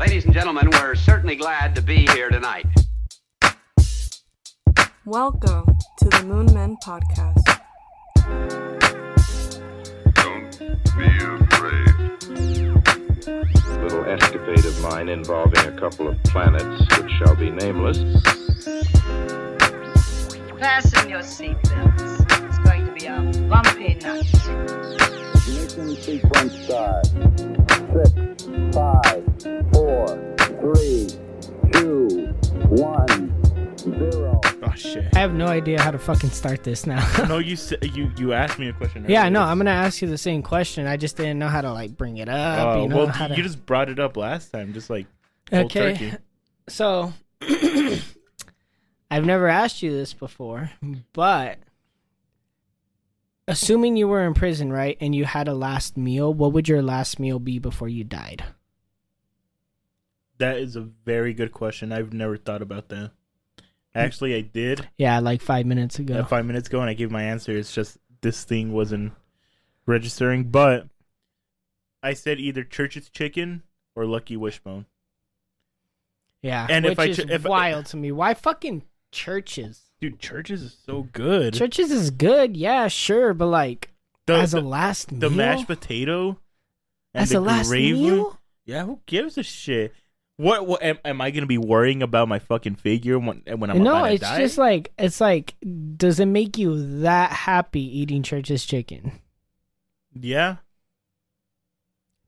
Ladies and gentlemen, we're certainly glad to be here tonight. Welcome to the Moon Men Podcast. Don't be afraid. Little escapade of mine involving a couple of planets which shall be nameless. Fasten your seatbelts. It's going to be a bumpy night. Ignition sequence start. 6, 5, 4, 3, 2, 1, 0. Oh shit! I have no idea how to fucking start this now. No, you asked me a question. Yeah, earlier. no, I'm gonna ask you the same question. I just didn't know how to like bring it up. You just brought it up last time, just like cold turkey. So I've never asked you this before, but assuming you were in prison, right, and you had a last meal, what would your last meal be before you died? That is a very good question. I've never thought about that. Actually, I did. Yeah, like 5 minutes ago. Yeah, 5 minutes ago, and I gave my answer. It's just this thing wasn't registering. But I said either Church's Chicken or Lucky Wishbone. Yeah, and which is wild to me. Why fucking Church's? Dude, Church's is so good. Church's is good, yeah, sure, but like as a last meal, the mashed potato and as a last meal. Yeah, who gives a shit? What am I gonna be worrying about my fucking figure when I'm about to die? No, it's just like does it make you that happy eating Church's chicken? Yeah.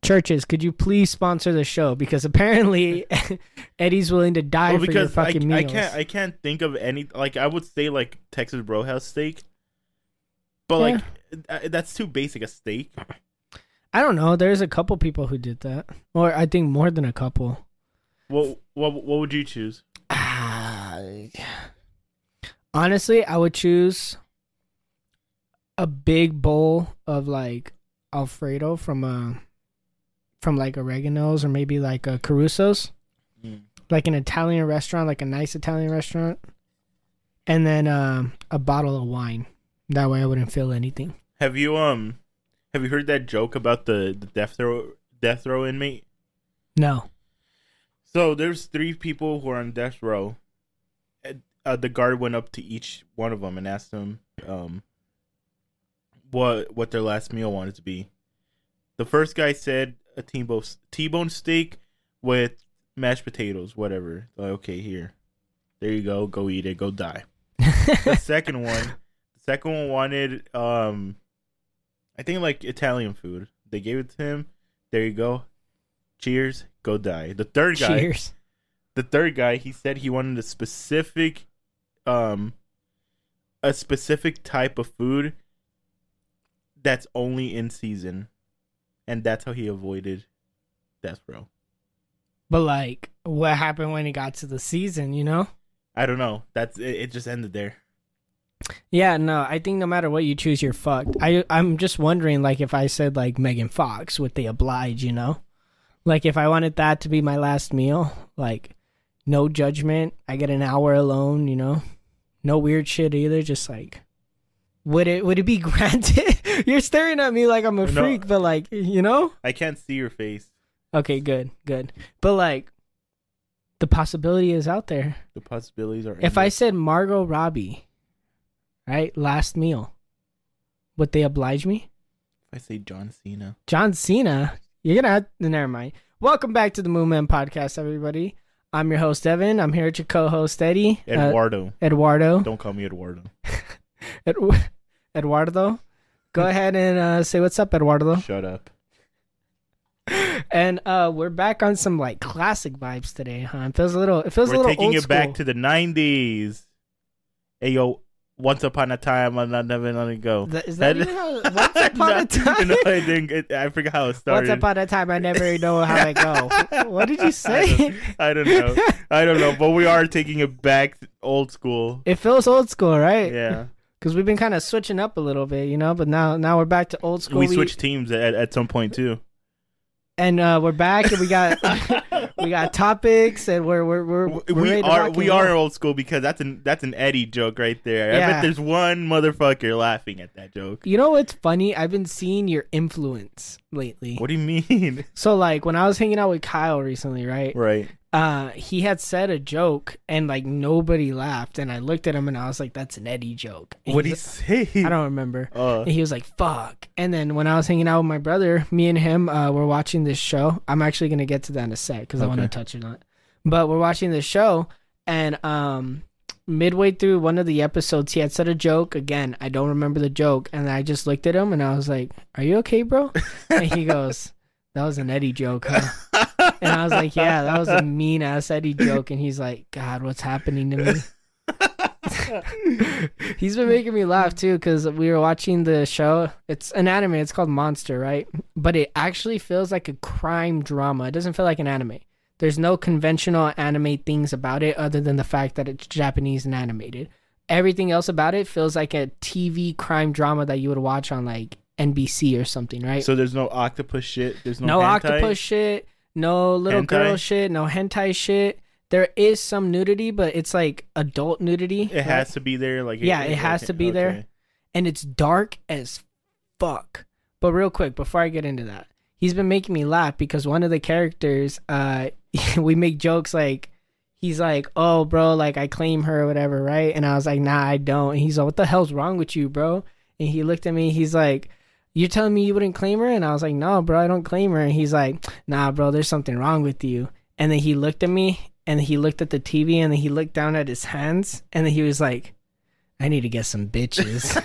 Churches, could you please sponsor the show? Because apparently Eddie's willing to die for your fucking meals. I can't think of any. Like I would say like Texas Roadhouse steak, but like that's too basic a steak. I don't know. There's a couple people who did that, or I think more than a couple. What would you choose? Honestly, I would choose a big bowl of like Alfredo from like Oregano's or maybe like a Caruso's, like an Italian restaurant, like a nice Italian restaurant, and then a bottle of wine. That way, I wouldn't feel anything. Have you heard that joke about the death row inmate? No. So there's 3 people who are on death row. The guard went up to each one of them and asked them what their last meal wanted to be. The first guy said a T-bone steak with mashed potatoes, whatever. Like, okay, here. There you go. Go eat it. Go die. The second one wanted, I think like Italian food. They gave it to him. There you go. Cheers. Go die. The third guy, he said he wanted a specific type of food that's only in season. And that's how he avoided death row. But like, what happened when it got to the season, you know? I don't know. That's it just ended there. Yeah, no, I think no matter what you choose, you're fucked. I'm just wondering, like, if I said, like, Megan Fox, would they oblige, you know? Like, if I wanted that to be my last meal, like, no judgment, I get an hour alone, you know? No weird shit either, just like... Would it be granted? You're staring at me like I'm a freak, but like, you know? I can't see your face. Okay, good. But like, the possibility is out there. The possibilities are... If I said Margot Robbie, right, last meal, would they oblige me? If I say John Cena. John Cena? You're gonna have... Never mind. Welcome back to the Moon Man Podcast, everybody. I'm your host, Evan. I'm here with your co-host, Eddie. Eduardo. Don't call me Eduardo. Eduardo, go ahead and say what's up, Eduardo. Shut up. And we're back on some like classic vibes today, huh? It feels a little old school. We're taking it back to the 90s. Hey yo, once upon a time, I'm not never letting go. Is that even how? Once upon a time? No, I didn't. I forgot how it started. Once upon a time, I never know how to go. What did you say? I don't know. But we are taking it back old school. It feels old school, right? Yeah. Because we've been kind of switching up a little bit, you know. But now we're back to old school. We switched teams at some point too. And we're back, and we got we got topics, and we're ready to rock and we roll. are old school because that's an Eddie joke right there. Yeah. I bet there's one motherfucker laughing at that joke. You know what's funny? I've been seeing your influence lately. What do you mean? So like when I was hanging out with Kyle recently, right? Right. He had said a joke and like nobody laughed, and I looked at him and I was like, "That's an Eddie joke." And What did he say? I don't remember. And he was like, "Fuck." And then when I was hanging out with my brother, me and him were watching this show. I'm actually gonna get to that in a sec because I want to touch it on it. But we're watching this show, and midway through one of the episodes, he had said a joke. Again, I don't remember the joke, and I just looked at him and I was like, "Are you okay, bro?" And he goes, "That was an Eddie joke, huh?" And I was like, "Yeah, that was a mean ass Eddie joke." And he's like, "God, what's happening to me?" He's been making me laugh too because we were watching the show. It's an anime. It's called Monster, right? But it actually feels like a crime drama. It doesn't feel like an anime. There's no conventional anime things about it other than the fact that it's Japanese and animated. Everything else about it feels like a TV crime drama that you would watch on like NBC or something, right? So there's no octopus shit. There's no hentai? octopus shit. No little Hentai? girl shit. No hentai shit. There is some nudity, but it's like adult nudity. It has to be there. Like it has to be there, and it's dark as fuck. But real quick, before I get into that, he's been making me laugh because one of the characters, we make jokes like, he's like, "Oh, bro, like I claim her or whatever, right?" And I was like, "Nah, I don't." And he's like, "What the hell's wrong with you, bro?" And he looked at me. He's like, "You're telling me you wouldn't claim her?" And I was like, "No, bro, I don't claim her." And he's like, "Nah, bro, there's something wrong with you." And then he looked at me, and he looked at the TV, and then he looked down at his hands, and then he was like, "I need to get some bitches."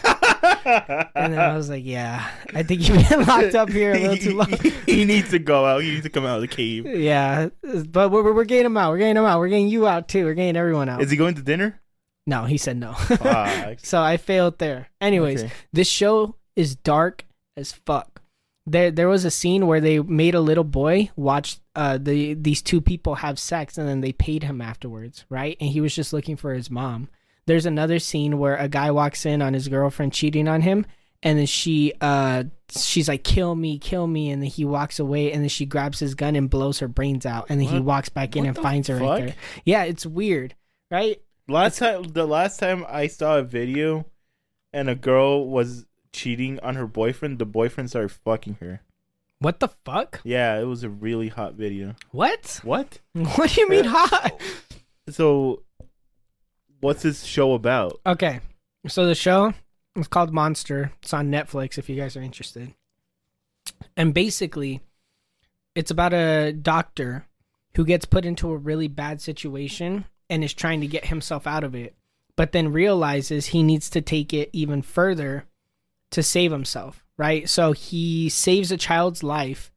And then I was like, "Yeah, I think you've been locked up here a little too long." He needs to go out. He needs to come out of the cave. Yeah, but we're getting him out. We're getting him out. We're getting you out too. We're getting everyone out. Is he going to dinner? No, he said no. Fuck. So I failed there. Anyways, This show is dark as fuck. There was a scene where they made a little boy watch these two people have sex, and then they paid him afterwards, right? And he was just looking for his mom. There's another scene where a guy walks in on his girlfriend cheating on him, and then she's like, kill me," and then he walks away, and then she grabs his gun and blows her brains out, and then he walks back in and finds her right there. Yeah, it's weird, right? The last time I saw a video and a girl was cheating on her boyfriend, the boyfriend started fucking her. What the fuck? Yeah, it was a really hot video. What? What What do you mean hot? So what's this show about? Okay, so the show is called Monster. It's on Netflix if you guys are interested. And basically, it's about a doctor who gets put into a really bad situation and is trying to get himself out of it, but then realizes he needs to take it even further to save himself, right? So he saves a child's life,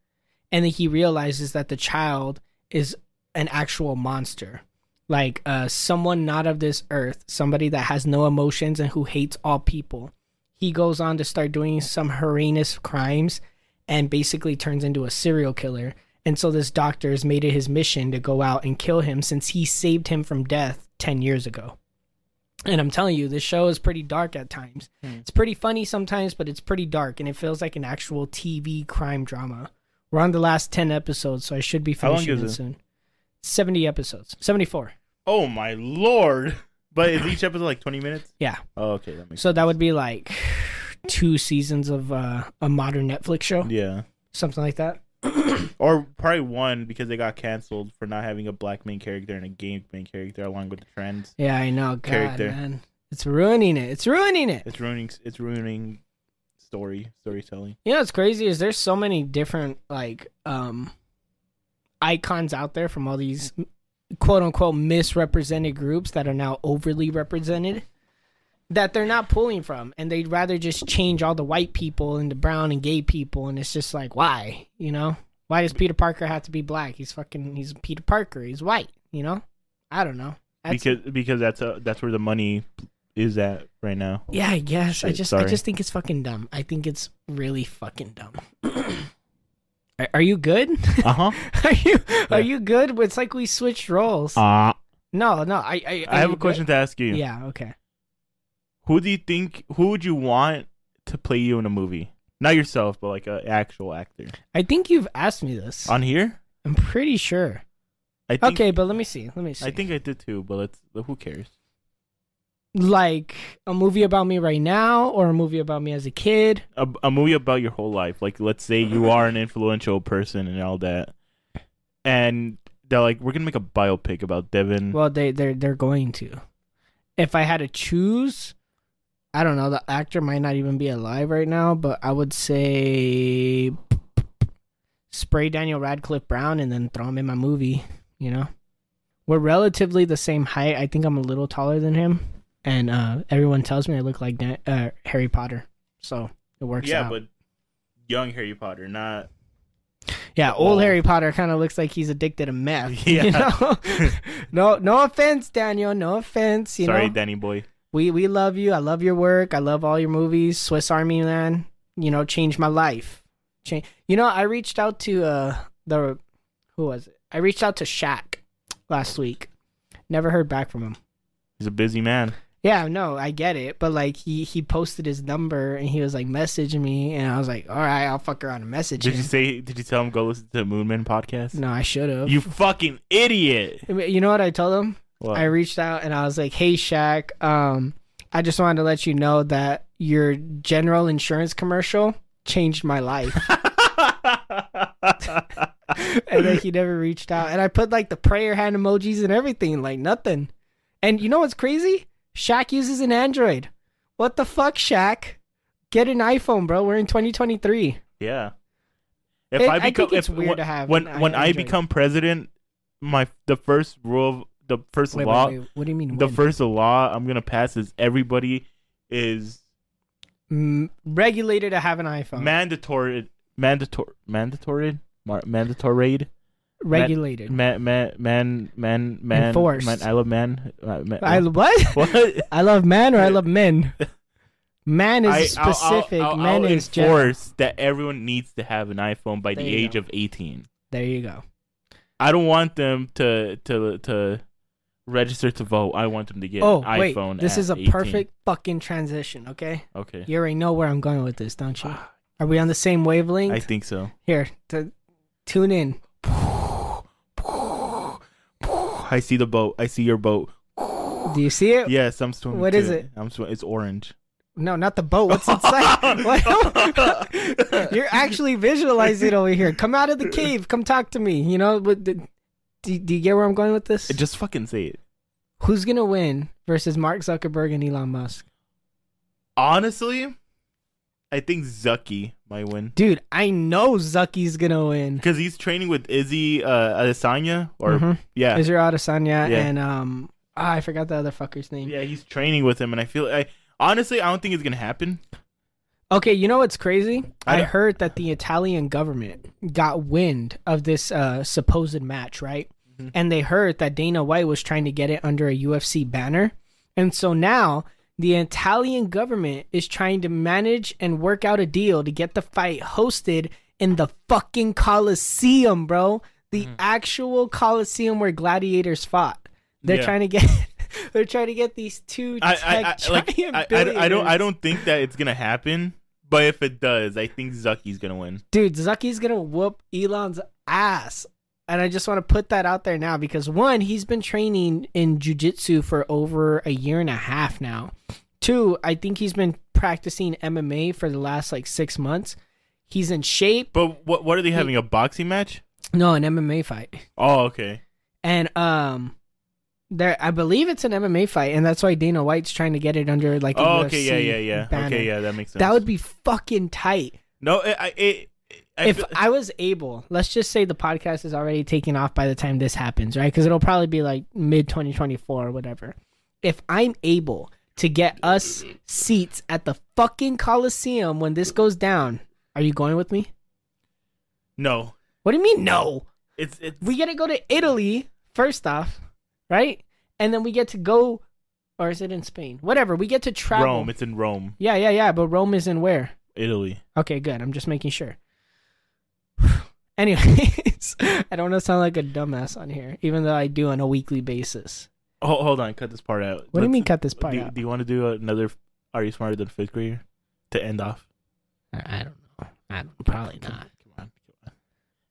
and then he realizes that the child is an actual monster. Like someone not of this earth, somebody that has no emotions and who hates all people. He goes on to start doing some heinous crimes and basically turns into a serial killer. And so this doctor has made it his mission to go out and kill him since he saved him from death 10 years ago. And I'm telling you, this show is pretty dark at times. It's pretty funny sometimes, but it's pretty dark, and it feels like an actual TV crime drama. We're on the last 10 episodes, so I should be finishing it soon. 70 episodes. 74. Oh my lord. But is each episode like 20 minutes? Yeah. Oh, okay. That makes sense. That would be like 2 seasons of a modern Netflix show. Yeah. Something like that. Or probably 1 because they got canceled for not having a black main character and a gay main character along with the trans. Yeah, I know. God, character. Man. It's ruining it. It's ruining storytelling. You know what's crazy is there's so many different like icons out there from all these quote unquote misrepresented groups that are now overly represented that they're not pulling from, and they'd rather just change all the white people into brown and gay people, and it's just like, why? You know? Why does Peter Parker have to be black? He's Peter Parker. He's white, you know? I don't know. Because that's where the money is at right now. Yeah, I guess. I just think it's fucking dumb. I think it's really fucking dumb. Are you good? Uh-huh. Are you good? It's like we switched roles. No, I have a question to ask you. Yeah, okay. Who would you want to play you in a movie? Not yourself, but like an actual actor. I think you've asked me this. On here? I'm pretty sure. I think, Okay, but let me see. I think I did too, but who cares? Like a movie about me right now, or a movie about me as a kid. A movie about your whole life. Like, let's say you are an influential person and all that, and they're like, we're gonna make a biopic about Devin. Well, they're going to. If I had to choose, I don't know. The actor might not even be alive right now, but I would say spray Daniel Radcliffe Brown and then throw him in my movie. You know, we're relatively the same height. I think I'm a little taller than him. And everyone tells me I look like Harry Potter, so it works out. Yeah, but young Harry Potter, not... Yeah, old Harry Potter kind of looks like he's addicted to meth. Yeah. You know? No offense, Daniel. No offense. Sorry, Danny boy. We love you. I love your work. I love all your movies. Swiss Army Man, changed my life. I reached out to who was it? I reached out to Shaq last week. Never heard back from him. He's a busy man. Yeah, no, I get it. But, like, he posted his number, and he was, like, messaging me, and I was like, all right, I'll fuck around and message him. Did you tell him go listen to the Moonman podcast? No, I should have. You fucking idiot. You know what I told him? What? I reached out, and I was like, hey, Shaq, I just wanted to let you know that your general insurance commercial changed my life. And then he never reached out. And I put, like, the prayer hand emojis and everything, like, nothing. And you know what's crazy? Shaq uses an Android. What the fuck, Shaq? Get an iPhone, bro. We're in 2023. Yeah. I think it's weird to have when I become president, the first rule, the first law. Wait. What do you mean? The first law I'm gonna pass is everybody is regulated to have an iPhone. Mandatory. Regulated. Enforced. I love man. What? What? I love man or I love men? Man is specific. Men is enforce that everyone needs to have an iPhone by the age of 18. There you go. I don't want them to register to vote. I want them to get an iPhone. This is a 18. perfect fucking transition. Okay. Okay. You already know where I'm going with this, don't you? Are we on the same wavelength? I think so. Here, tune in. I see the boat. I see your boat. Do you see it? Yes, I'm swimming. What is it? I'm swimming. It's orange. No, not the boat. What's inside? You're actually visualizing over here. Come out of the cave. Come talk to me. Do you get where I'm going with this? Just fucking say it. Who's gonna win versus Mark Zuckerberg and Elon Musk? Honestly, I think Zucky might win. Dude, I know Zucky's gonna win because he's training with Izzy Adesanya Israel Adesanya and I forgot the other fucker's name. Yeah, he's training with him, and honestly I don't think it's gonna happen. Okay, you know what's crazy? I heard that the Italian government got wind of this supposed match, right? Mm-hmm. And they heard that Dana White was trying to get it under a UFC banner, and so now the Italian government is trying to manage and work out a deal to get the fight hosted in the fucking Coliseum, bro. The actual Coliseum where gladiators fought. They're trying to get these two giant billionaires. I don't think that it's gonna happen, but if it does, I think Zucky's gonna win. Dude, Zucky's gonna whoop Elon's ass. And I just want to put that out there now because, one, he's been training in jiu-jitsu for over a year and a half now. Two, I think he's been practicing MMA for the last, 6 months. He's in shape. But what are they having, a boxing match? No, an MMA fight. Oh, okay. And I believe it's an MMA fight, and that's why Dana White's trying to get it under, a UFC yeah. banner. Okay, yeah, that makes sense. That would be fucking tight. No, if I was able, let's just say the podcast is already taking off by the time this happens, right? Because it'll probably be mid 2024 or whatever. If I'm able to get us seats at the fucking Coliseum when this goes down, are you going with me? No. What do you mean no? It's we get to go to Italy first off, right? And then we get to go, or is it in Spain? Whatever. We get to travel. Rome. It's in Rome. Yeah. But Rome is in where? Italy. Okay, good. I'm just making sure. Anyways, I don't want to sound like a dumbass on here, even though I do on a weekly basis. Oh, hold on. Cut this part out. What do you mean cut this part out? Do you want to do another Are You Smarter Than a Fifth Grader to end off? I don't know. Probably not. Come on.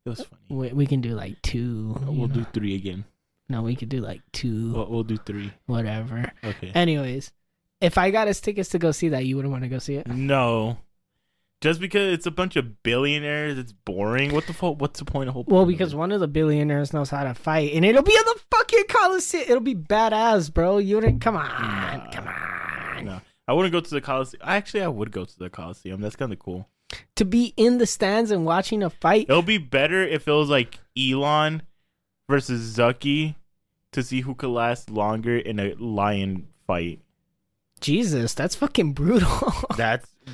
It was funny. We can do like 2. We'll do 3 again. No, we could do like 2. We'll do 3. Whatever. Okay. Anyways, if I got us tickets to go see that, you wouldn't want to go see it? No. Just because it's a bunch of billionaires, it's boring. What the fuck? What's the point of whole? Well, because one of the billionaires knows how to fight, and it'll be in the fucking Coliseum. It'll be badass, bro. You wouldn't? Come on. No, I wouldn't go to the Coliseum. Actually, I would go to the Coliseum. That's kind of cool. To be in the stands and watching a fight. It'll be better if it was like Elon versus Zucky to see who could last longer in a lion fight. Jesus, that's fucking brutal.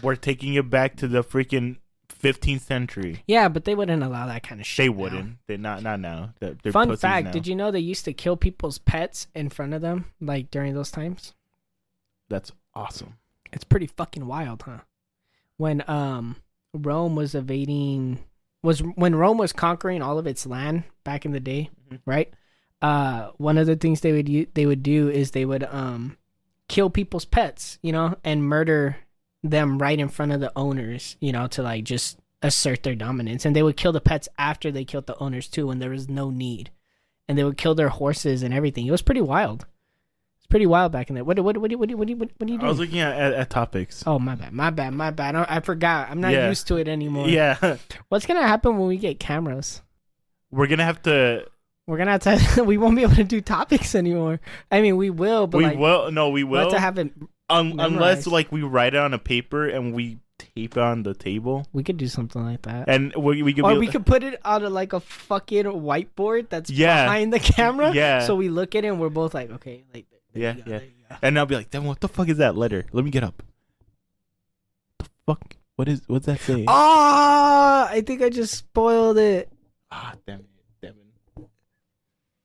We're taking it back to the freaking 15th century. Yeah, but they wouldn't allow that kind of shit. They wouldn't. They're not now. They're Fun pussies fact, now. did you know they used to kill people's pets in front of them, like during those times? That's awesome. It's pretty fucking wild, huh? When Rome was when Rome was conquering all of its land back in the day, right? One of the things they would do is they would kill people's pets, and murder them right in front of the owners, to like just assert their dominance. And they would kill the pets after they killed the owners too, when there was no need. And they would kill their horses and everything. It was pretty wild. It's pretty wild back in there. What are you doing? I was looking at topics. Oh, my bad. I forgot. I'm not used to it anymore. Yeah. What's gonna happen when we get cameras? We're gonna have to. We won't be able to do topics anymore. I mean, we will, but we will. No, we will. We'll have to have it. Unless like we write it on a paper and we tape it on the table. We could do something like that. And we could. We could put it on like a fucking whiteboard that's behind the camera. Yeah. So we look at it and we're both like, okay, like. Yeah. And I'll be like, "Then what the fuck is that letter? Let me get up." The fuck? What's that say? I think I just spoiled it. Damn it.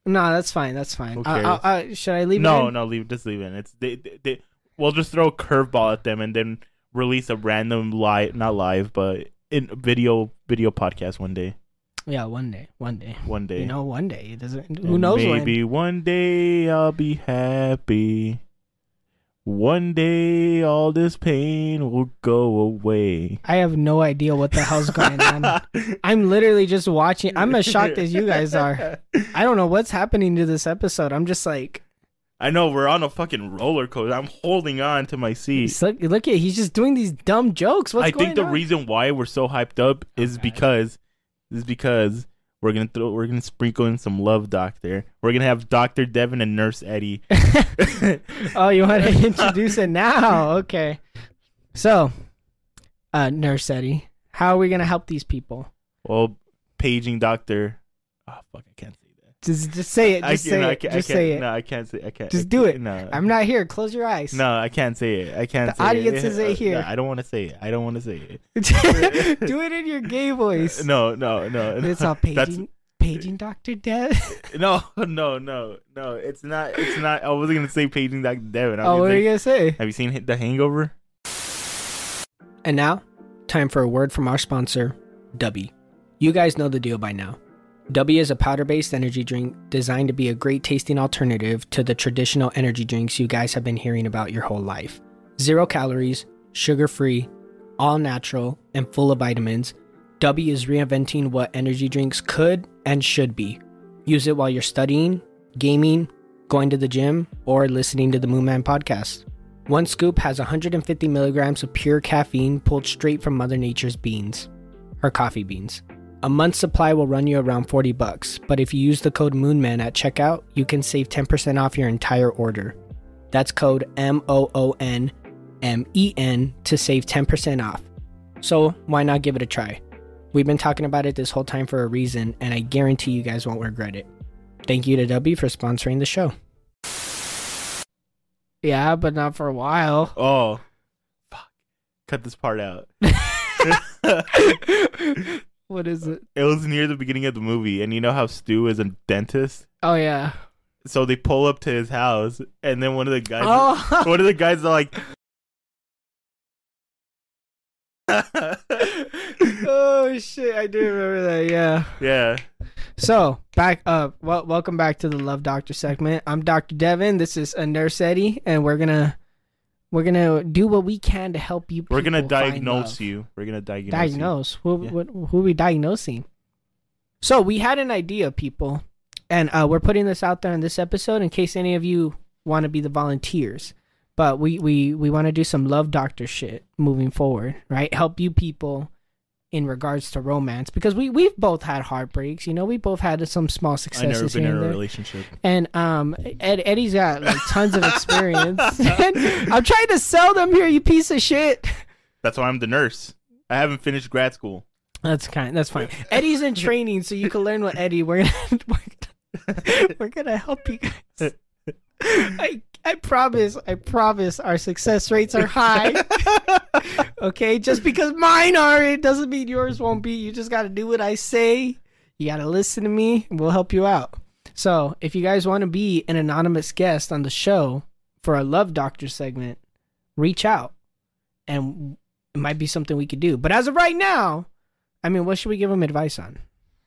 No, that's fine. Who cares? Should I leave it? No, just leave it. It's we'll just throw a curveball at them and then release a random not live, but in video podcast one day. Yeah, one day. One day. One day. It doesn't. Who knows? Maybe one day I'll be happy. One day all this pain will go away. I have no idea what the hell's going on. I'm literally just watching. I'm as shocked as you guys are. I don't know what's happening to this episode. I'm just like. I know, we're on a fucking roller coaster. I'm holding on to my seat. Look at he's just doing these dumb jokes. What's going on? I think the reason why we're so hyped up is because we're gonna sprinkle in some Love Doctor. We're gonna have Dr. Devin and Nurse Eddie. Oh, you want to introduce it now? Okay. So, Nurse Eddie, how are we gonna help these people? Well, paging Doctor. Oh fuck, I can't say that. Just say it. Just say it. No, I can't say. I can't. Just do it. No, I'm not here. Close your eyes. No, I can't say it. I can't. The audience isn't here. No, I don't want to say it. I don't want to say it. Do it in your gay voice. No. It's all paging Dr. Dev. No. It's not. I wasn't gonna say paging Dr. Devin. What are you gonna say? Have you seen The Hangover? And now, time for a word from our sponsor, Deli. You guys know the deal by now. Deli is a powder-based energy drink designed to be a great tasting alternative to the traditional energy drinks you guys have been hearing about your whole life. 0 calories, sugar-free, all natural, and full of vitamins, Deli is reinventing what energy drinks could and should be. Use it while you're studying, gaming, going to the gym, or listening to the Moonman podcast. One scoop has 150 milligrams of pure caffeine pulled straight from Mother Nature's beans, her coffee beans. A month's supply will run you around $40, but if you use the code MOONMAN at checkout, you can save 10% off your entire order. That's code MOONMEN to save 10% off. So why not give it a try? We've been talking about it this whole time for a reason, and I guarantee you guys won't regret it. Thank you to Deli for sponsoring the show. Yeah, but not for a while. Oh, fuck. Cut this part out. What is it? It was near the beginning of the movie, and you know how Stu is a dentist? Oh, yeah. So they pull up to his house, and then one of the guys are like... Oh, shit. I do remember that, yeah. Yeah. So, welcome back to the Love Doctor segment. I'm Dr. Devin. This is a Nurse Eddie, and we're We're gonna do what we can to help you. We're gonna people find diagnose love. you. We're gonna diagnose. Diagnose? Who are we diagnosing? So we had an idea, people, and we're putting this out there in this episode in case any of you want to be the volunteers. But we want to do some love doctor shit moving forward, right? Help you people in regards to romance, because we've both had heartbreaks. You know, we both had some small successes. I've never been here in and a there. relationship. And Eddie's got like tons of experience. And I'm trying to sell them here, you piece of shit. That's why I'm the nurse. I haven't finished grad school. That's fine. Eddie's in training, so you can learn what Eddie. We're gonna help you guys. I promise our success rates are high. Okay, just because mine are, it doesn't mean yours won't be. You just gotta do what I say. You gotta listen to me, and we'll help you out. So if you guys want to be an anonymous guest on the show for a Love Doctor segment, reach out, and it might be something we could do. But as of right now, I mean, what should we give them advice on?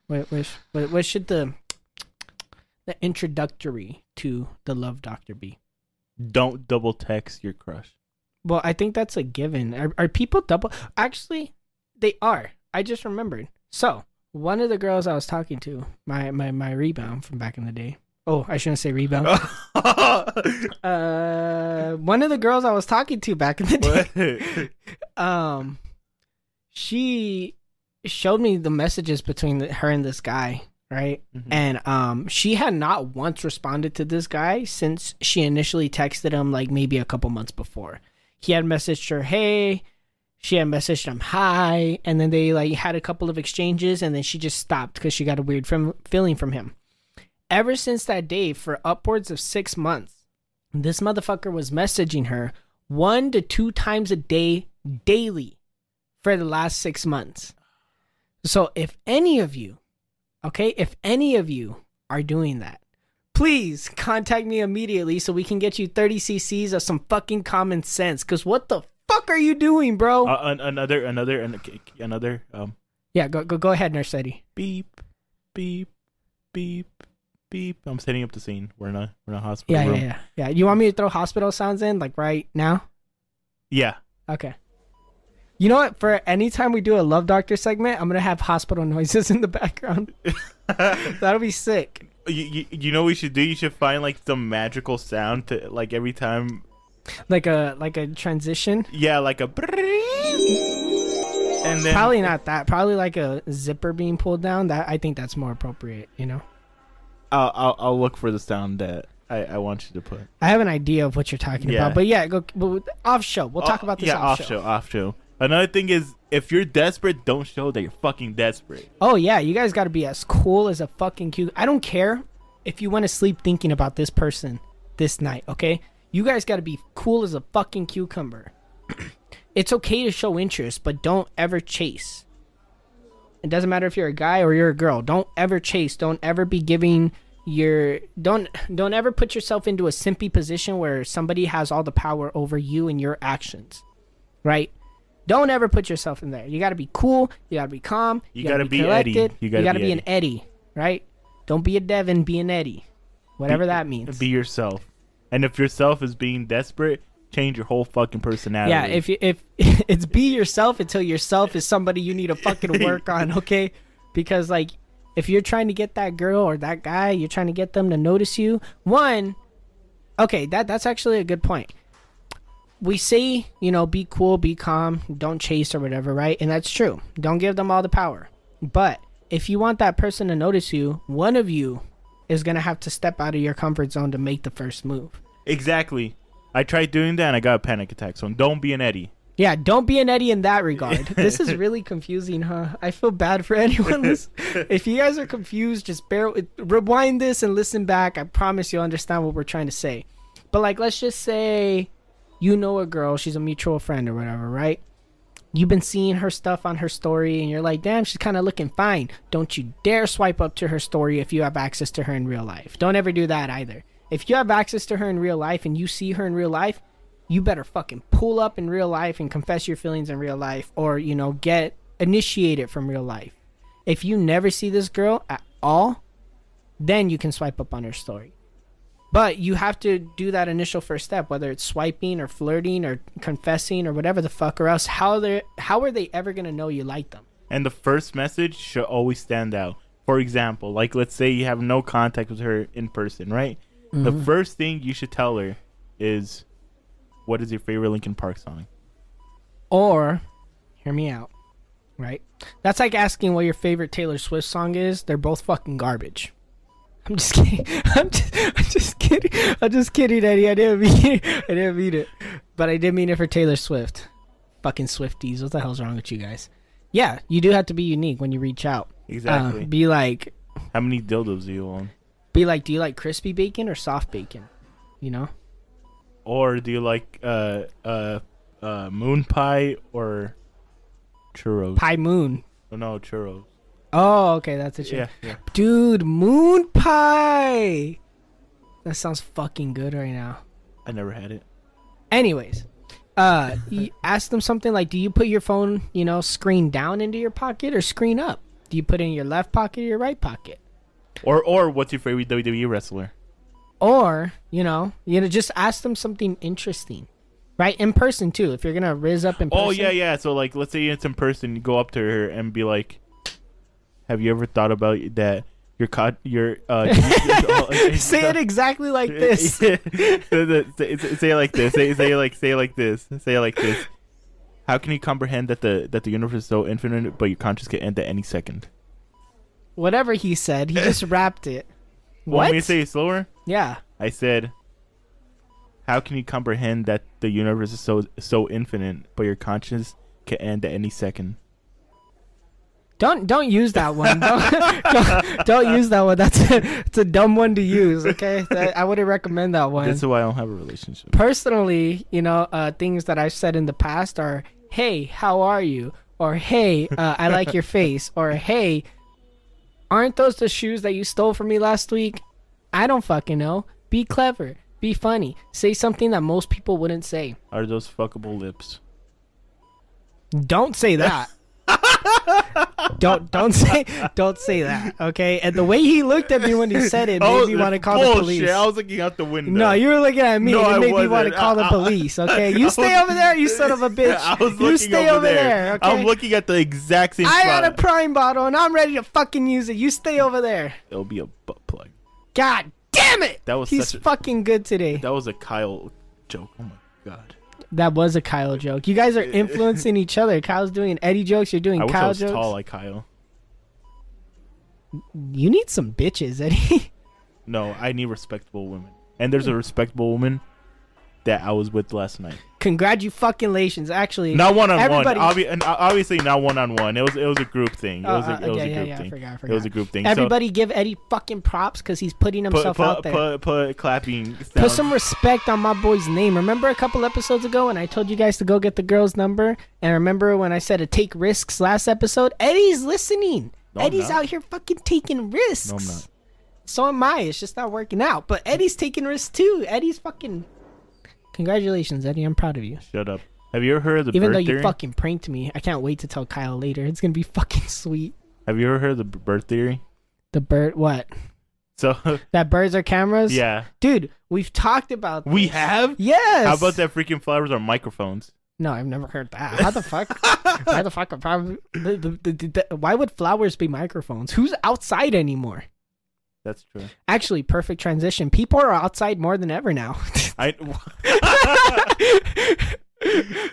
What should the introductory to the Love Doctor be? Don't double text your crush. Well, I think that's a given. Are people double? Actually, they are. I just remembered. So, one of the girls I was talking to, my rebound from back in the day. Oh, I shouldn't say rebound. One of the girls I was talking to back in the day. She showed me the messages between her and this guy, right? Mm-hmm. And she had not once responded to this guy since she initially texted him, like maybe a couple months before. He had messaged her, hey. She had messaged him, hi. And then they like had a couple of exchanges, and then she just stopped because she got a weird feeling from him. Ever since that day, for upwards of 6 months, this motherfucker was messaging her 1 to 2 times a day, daily, for the last 6 months. So if any of you are doing that, please contact me immediately so we can get you 30 cc's of some fucking common sense. Because what the fuck are you doing, bro? Another. Yeah, go ahead, Nurse Eddie. Beep, beep, beep, beep. I'm setting up the scene. We're in a hospital room. Yeah. You want me to throw hospital sounds in, like right now? Yeah. Okay. You know what? For any time we do a Love Doctor segment, I'm gonna have hospital noises in the background. That'll be sick. You know what we should do? You should find like some magical sound to like every time, like a transition. Yeah, like a. And then probably not that. Probably like a zipper being pulled down. That I think that's more appropriate. You know. I'll look for the sound that I want you to put. I have an idea of what you're talking about, but yeah, go off show. We'll talk about this. Yeah, off show. Another thing is, if you're desperate, don't show that you're fucking desperate. Oh yeah, you guys got to be as cool as a fucking cucumber. I don't care if you want to sleep thinking about this person this night, okay? You guys got to be cool as a fucking cucumber. It's okay to show interest, but don't ever chase. It doesn't matter if you're a guy or you're a girl. Don't ever chase. Don't ever be giving your... Don't ever put yourself into a simpy position where somebody has all the power over you and your actions, right? Don't ever put yourself in there. You got to be cool. You got to be calm. You got to be collected. Eddie. You got to be an Eddie, right? Don't be a Devin. Be an Eddie. Whatever that means. Be yourself. And if yourself is being desperate, change your whole fucking personality. Yeah, if it's be yourself until yourself is somebody you need to fucking work on, okay? Because, like, if you're trying to get that girl or that guy, you're trying to get them to notice you. One, okay, that's actually a good point. We say, you know, be cool, be calm, don't chase or whatever, right? And that's true. Don't give them all the power. But if you want that person to notice you, one of you is going to have to step out of your comfort zone to make the first move. Exactly. I tried doing that and I got a panic attack. So don't be an Eddie. Yeah, don't be an Eddie in that regard. This is really confusing, huh? I feel bad for anyone. If you guys are confused, just rewind this and listen back. I promise you'll understand what we're trying to say. But, like, let's just say you know a girl, she's a mutual friend or whatever, right? You've been seeing her stuff on her story and you're like, damn, she's kind of looking fine. Don't you dare swipe up to her story if you have access to her in real life. Don't ever do that either. If you have access to her in real life and you see her in real life, you better fucking pull up in real life and confess your feelings in real life, or, you know, get initiated from real life. If you never see this girl at all, then you can swipe up on her story. But you have to do that initial first step, whether it's swiping or flirting or confessing or whatever the fuck, or else how are they ever going to know you like them? And the first message should always stand out. For example, like let's say you have no contact with her in person, right? The first thing you should tell her is, what is your favorite Linkin Park song? Or, hear me out, right? That's like asking what your favorite Taylor Swift song is. They're both fucking garbage. I'm just kidding. I'm just kidding. I'm just kidding, Eddie. I didn't mean it. But I did mean it for Taylor Swift. Fucking Swifties. What the hell's wrong with you guys? Yeah, you do have to be unique when you reach out. Exactly. Be like, how many dildos do you own? Be like, do you like crispy bacon or soft bacon? You know? Or do you like moon pie or churros? Pie moon. Oh, no, churros. Oh, okay, that's a shit. Yeah. Dude, moon pie. That sounds fucking good right now. I never had it. Anyways, you ask them something like, do you put your phone, screen down into your pocket or screen up? Do you put it in your left pocket or your right pocket? Or what's your favorite WWE wrestler? Or, just ask them something interesting. Right? In person, too. If you're going to rizz up in person. Oh, yeah. So, like, let's say it's in person. You go up to her and be like, have you ever thought about that your say it exactly like this. Say it like this. Say it like this. How can you comprehend that the universe is so infinite, but your conscience can end at any second? Whatever he said, he just rapped it. What? Want me to say it slower? Yeah. I said, how can you comprehend that the universe is so infinite, but your conscience can end at any second? Don't use that one. Don't use that one. It's a dumb one to use. Okay, I wouldn't recommend that one. That's why I don't have a relationship. Personally, things that I've said in the past are, "Hey, how are you?" Or "Hey, I like your face." Or "Hey, aren't those the shoes that you stole from me last week?" I don't fucking know. Be clever. Be funny. Say something that most people wouldn't say. Are those fuckable lips? Don't say that. don't say that, okay? And the way he looked at me when he said it made me want to call the police. I was looking out the window. No, you were looking at me. No, and it made I me want to call the police, okay? You stay over there, you son of a bitch. I was you looking stay over there, okay? I'm looking at the exact same spot. I got a Prime bottle and I'm ready to fucking use it. You stay over there. It'll be a butt plug. God damn it! He's such a- fucking good today. That was a Kyle joke. Oh my god. That was a Kyle joke. You guys are influencing each other. Kyle's doing Eddie jokes. You're doing I Kyle wish I was jokes. tall like Kyle. You need some bitches, Eddie. No, I need respectable women. And there's a respectable woman that I was with last night. Congratulations, actually. Not one on everybody- one. Obviously not one on one. It was a group thing. It was a group thing. I forgot. It was a group thing. Everybody give Eddie fucking props because he's putting himself out there. Put clapping. Put some respect on my boy's name. Remember a couple episodes ago when I told you guys to go get the girl's number? And remember when I said to take risks last episode? Eddie's listening. No, I'm Eddie's not. out here fucking taking risks. No, I'm not. So am I. It's just not working out. But Eddie's taking risks too. Eddie's fucking... Congratulations, Eddie. I'm proud of you. Shut up. Have you ever heard of the Even bird though you theory? fucking pranked me, I can't wait to tell Kyle later. It's gonna be fucking sweet. Have you ever heard of the bird theory? The bird, what? So That birds are cameras? yeah, Dude, we've talked about this. we have. Yes. How about that? Freaking flowers are microphones. No, I've never heard that. How the fuck? Why the fuck? Why would flowers be microphones? Who's outside anymore? That's true. Actually, perfect transition. People are outside more than ever now.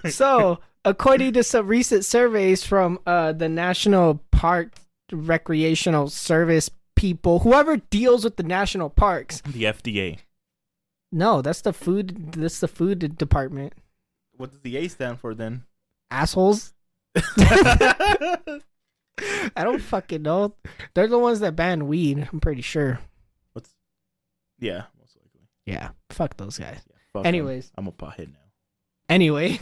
So, according to some recent surveys from the National Park Recreational Service people, whoever deals with the national parks. The FDA. No, that's the food. That's the food department. What does the A stand for then? Assholes. I don't fucking know. They're the ones that ban weed. I'm pretty sure. Yeah, most likely. Yeah, fuck those guys. Yeah, fuck Anyways. them. I'm a pothead now. Anyway,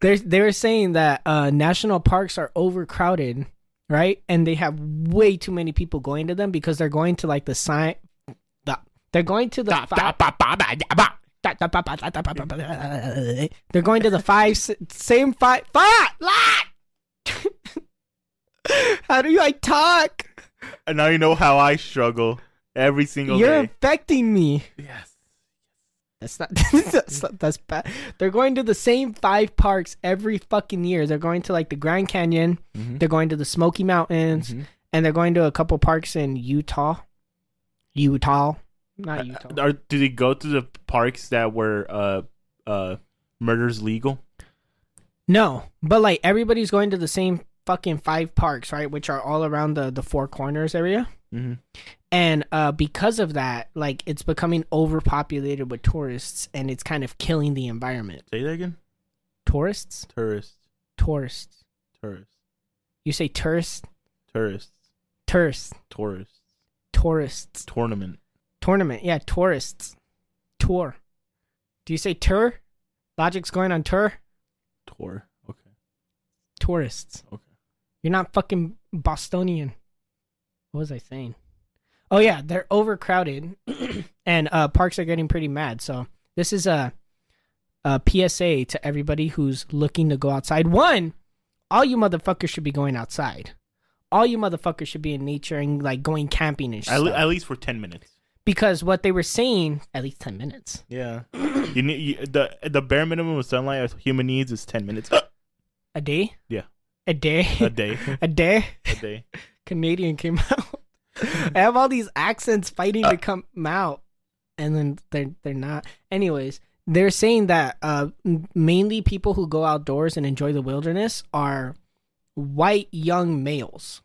they were saying that national parks are overcrowded, right? And they have way too many people going to them because they're going to like the sign. They're going to the. They're going to the same five. How do I talk? And now you know how I struggle Every single You're day. affecting me. Yes. That's not, that's bad. They're going to the same 5 parks every fucking year. They're going to like the Grand Canyon. Mm-hmm. They're going to the Smoky Mountains. Mm-hmm. And they're going to a couple parks in Utah. Not Utah. Do they go to the parks that were murder's legal? No, but like everybody's going to the same fucking 5 parks, right? Which are all around the Four Corners area. Mm-hmm. And because of that, like it's becoming overpopulated with tourists, and it's kind of killing the environment. Say that again. Tourists. Tourists. You say tourist. Tourists. Tournament. Yeah, tourists. Tour. Do you say tour? Logic's going on tour. Tour. Okay. Tourists. Okay. You're not fucking Bostonian. What was I saying? Oh yeah, they're overcrowded, and parks are getting pretty mad. So this is a PSA to everybody who's looking to go outside. One, all you motherfuckers should be going outside. All you motherfuckers should be in nature and like going camping and stuff. At least for 10 minutes. Because what they were saying, at least 10 minutes. Yeah. The bare minimum of sunlight a human needs is 10 minutes. A day? Yeah. A day? A day. A day? A day. Canadian came out. I have all these accents fighting to come out, and then they're not. Anyways, they're saying that mainly people who go outdoors and enjoy the wilderness are white young males,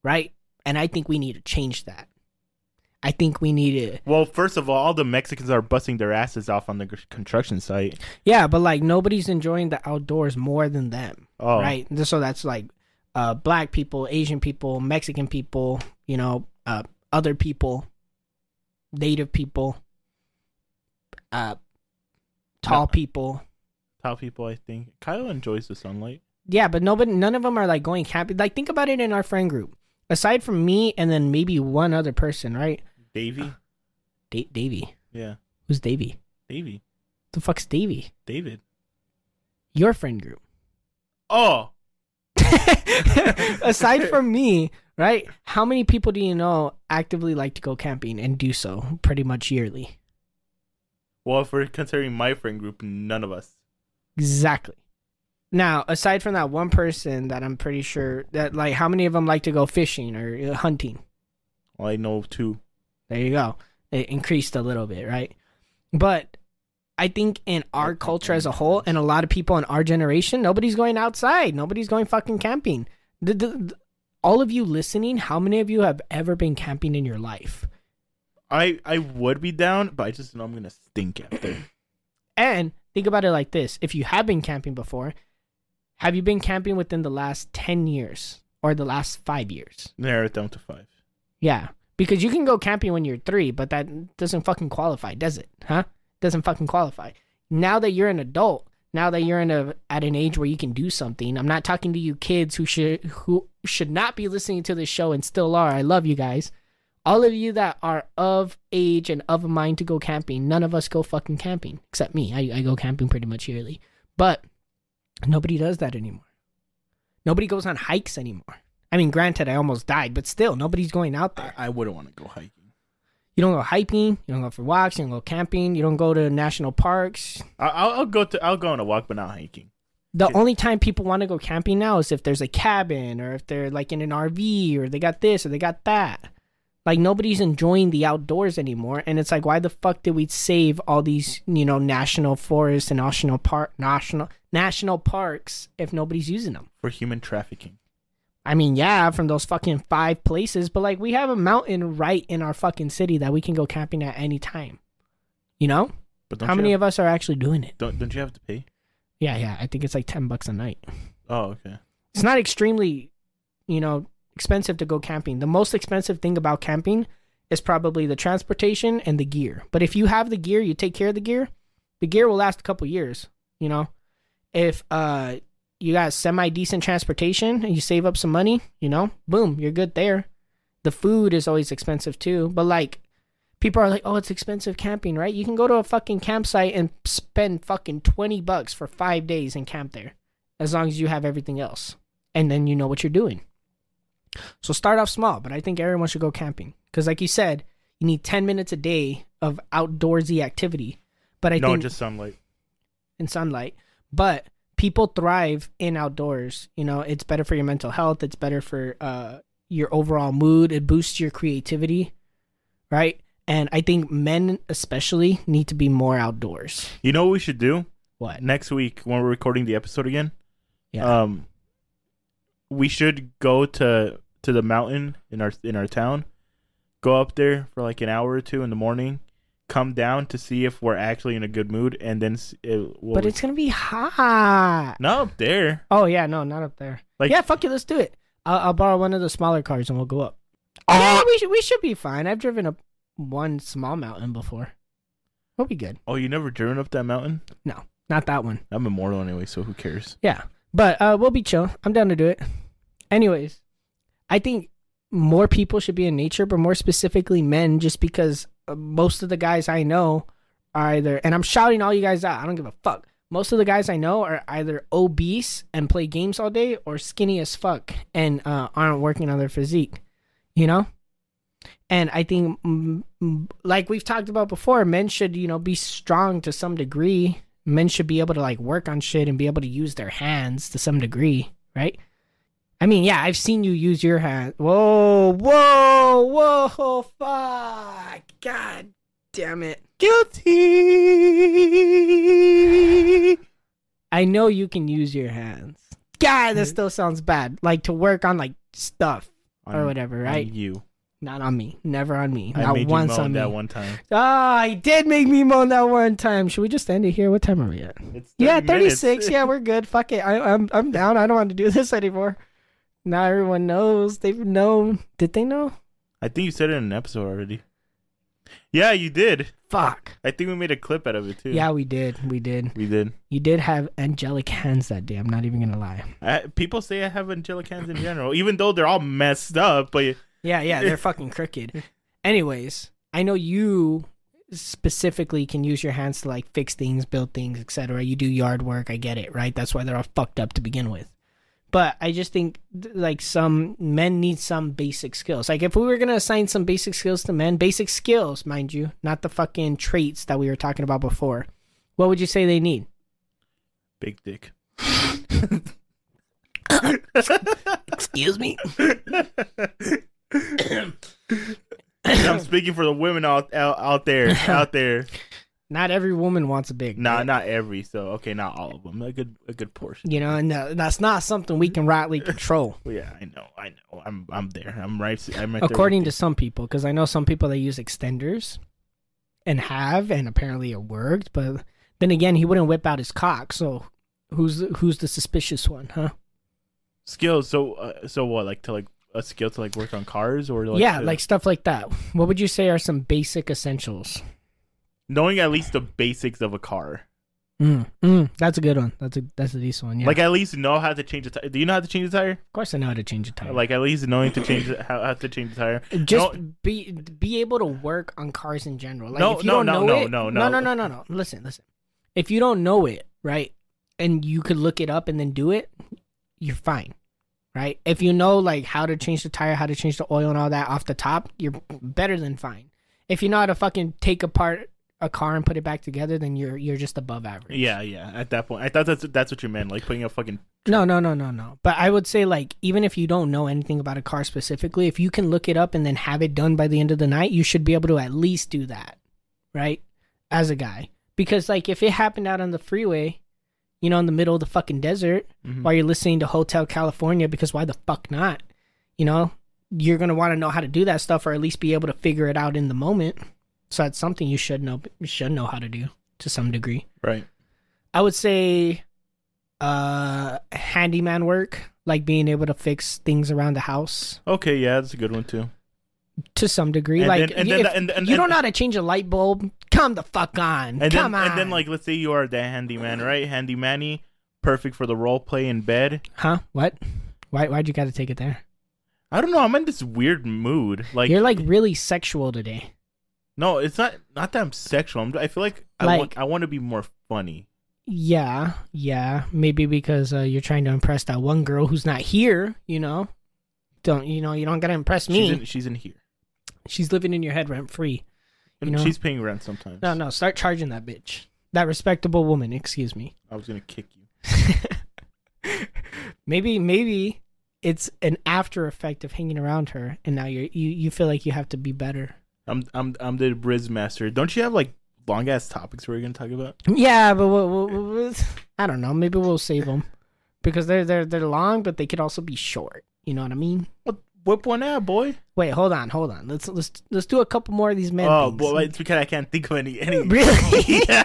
right? And I think we need to change that. I think we need to. Well, first of all the Mexicans are busting their asses off on the construction site. Yeah, but like nobody's enjoying the outdoors more than them, Oh. right? So that's like black people, Asian people, Mexican people, other people, native people, tall people. Tall people, I think. Kyle enjoys the sunlight. Yeah, but none of them are like going camping. Like think about it in our friend group. Aside from me and then maybe one other person, right? Davey? Davey. Yeah. Who's Davey? Davey. The fuck's Davey? David. Your friend group. Oh. Aside from me, right? How many people do you know actively like to go camping and do so pretty much yearly? Well, if we're considering my friend group, none of us. Exactly. Now, aside from that one person that I'm pretty sure that like how many of them like to go fishing or hunting? Well, I know 2. There you go. It increased a little bit, right? But I think in our culture as a whole and a lot of people in our generation, nobody's going outside. Nobody's going fucking camping. All of you listening, how many of you have ever been camping in your life? I would be down, but I just know I'm going to stink after. And think about it like this. If you have been camping before, have you been camping within the last 10 years or the last 5 years? Narrow it down to 5. Yeah. Because you can go camping when you're 3, but that doesn't fucking qualify, does it? Huh? Doesn't fucking qualify. Now that you're an adult, now that you're at an age where you can do something, I'm not talking to you kids who should not be listening to this show and still are. I love you guys. All of you that are of age and of a mind to go camping, none of us go fucking camping. Except me. I go camping pretty much yearly. But nobody does that anymore. Nobody goes on hikes anymore. I mean, granted, I almost died, but still, nobody's going out there. I wouldn't want to go hiking. You don't go hiking. You don't go for walks. You don't go camping. You don't go to national parks. I'll go on a walk, but not hiking. The only time people want to go camping now is if there's a cabin or if they're like in an RV or they got this or they got that. Like nobody's enjoying the outdoors anymore, and it's like, why the fuck did we save all these, national forests and national parks if nobody's using them? For human trafficking. I mean, yeah, from those fucking 5 places, but like we have a mountain right in our fucking city that we can go camping at any time. But how many of us are actually doing it? Don't you have to pay? Yeah. I think it's like $10 a night. Oh, okay. It's not extremely, expensive to go camping. The most expensive thing about camping is probably the transportation and the gear. But if you have the gear, you take care of the gear will last a couple years. If you got semi-decent transportation and you save up some money, boom, you're good there. The food is always expensive too. But like, people are like, oh, it's expensive camping, right? You can go to a fucking campsite and spend fucking $20 for 5 days and camp there. As long as you have everything else. And then you know what you're doing. So start off small, but I think everyone should go camping. Because like you said, You need 10 minutes a day of outdoorsy activity. But I think just sunlight. in sunlight. But people thrive in outdoors. You know, it's better for your mental health. It's better for your overall mood. It boosts your creativity, right? And I think men especially need to be more outdoors. You know what we should do? What? Next week when we're recording the episode again? Yeah. We should go to the mountain in our town. Go up there for like an hour or two in the morning. Come down to see if we're actually in a good mood, and then but it's gonna be hot. not up there. Oh yeah, no, not up there. Like, yeah, fuck it, let's do it. I'll borrow one of the smaller cars and we'll go up. Yeah, we should be fine. I've driven up one small mountain before. We'll be good. Oh, you never driven up that mountain? No, not that one. I'm immortal anyway, so who cares? Yeah, but we'll be chill. I'm down to do it. Anyways, I think more people should be in nature, but more specifically men, just because most of the guys I know are either, and I'm shouting all you guys out, I don't give a fuck. Most of the guys I know are either obese and play games all day or skinny as fuck and aren't working on their physique, you know? And I think, like we've talked about before, men should, you know, be strong to some degree. Men should be able to like work on shit and be able to use their hands to some degree, right? I mean, yeah, I've seen you use your hand. Whoa, fuck. God damn it. Guilty. I know you can use your hands. God, that still sounds bad. Like to work on like stuff or whatever, right? On you. Not on me. Never on me. I Not made once you moan on that me. one time. He did make me moan that one time. Should we just end it here? What time are we at? It's 36. Yeah, we're good. Fuck it. I'm down. I don't want to do this anymore. Now everyone knows. They've known. Did they know? I think you said it in an episode already. Yeah, you did. Fuck. I think we made a clip out of it too. Yeah, we did. We did. You did have angelic hands that day. I'm not even gonna lie. People say I have angelic hands in general, even though they're all messed up. But yeah, they're fucking crooked. Anyways, I know you specifically can use your hands to like fix things, build things, etc. You do yard work. I get it, right? That's why they're all fucked up to begin with. But I just think like some men need some basic skills. Like if we were going to assign some basic skills to men, basic skills, mind you, not the fucking traits that we were talking about before, what would you say they need? Big dick. Excuse me? I'm speaking for the women out there. Not every woman wants a big dick. Not every. So okay, not all of them. A good portion. You know, and that's not something we can rightly control. Well, yeah, I know. I'm there. I'm right According to some people, because I know some people that use extenders and apparently it worked. But then again, he wouldn't whip out his cock. So who's the suspicious one, huh? Skills. So what? Like to like a skill to like work on cars or like like stuff like that. What would you say are some basic essentials? Knowing at least the basics of a car. That's a good one. That's a decent one. Yeah. Like at least know how to change a tire. Do you know how to change a tire? Of course, I know how to change a tire. Like at least knowing to change how to change the tire. Just be able to work on cars in general. Like no. Listen. If you don't know it, right, and you could look it up and then do it, you're fine, right? If you know like how to change the tire, how to change the oil and all that off the top, you're better than fine. If you know how to fucking take apart a car and put it back together, then you're just above average. Yeah. At that point, I thought that's what you meant, like putting a fucking. No. But I would say like even if you don't know anything about a car specifically, if you can look it up and then have it done by the end of the night, you should be able to at least do that, right? As a guy, because like if it happened out on the freeway, you know, in the middle of the fucking desert, while you're listening to Hotel California, because why the fuck not? You know, you're gonna want to know how to do that stuff, or at least be able to figure it out in the moment. So that's something you should know. You should know how to do to some degree. Right. I would say handyman work, like being able to fix things around the house. Okay, yeah, that's a good one too. To some degree. And you don't know how to change a light bulb, come the fuck on. Come on. And then like let's say you are the handyman, right? Handy-manny, perfect for the role play in bed. Huh? What? Why'd you gotta take it there? I don't know. I'm in this weird mood. Like you're like really sexual today. No, it's not that I'm sexual. I feel like I want to be more funny. Yeah. Maybe because you're trying to impress that one girl who's not here. You know, you don't gotta impress me. She's in here. She's living in your head rent free. You know? She's paying rent sometimes. No, start charging that bitch. That respectable woman, excuse me. I was gonna kick you. Maybe it's an after effect of hanging around her, and now you feel like you have to be better. I'm the Briz master. Don't you have like long ass topics we're gonna talk about? Yeah, but we'll I don't know. Maybe we'll save them because they're long, but they could also be short. You know what I mean? Whip one out, boy. Wait, hold on. Let's do a couple more of these men. Oh, things. boy, it's because I can't think of any. Really? Yeah.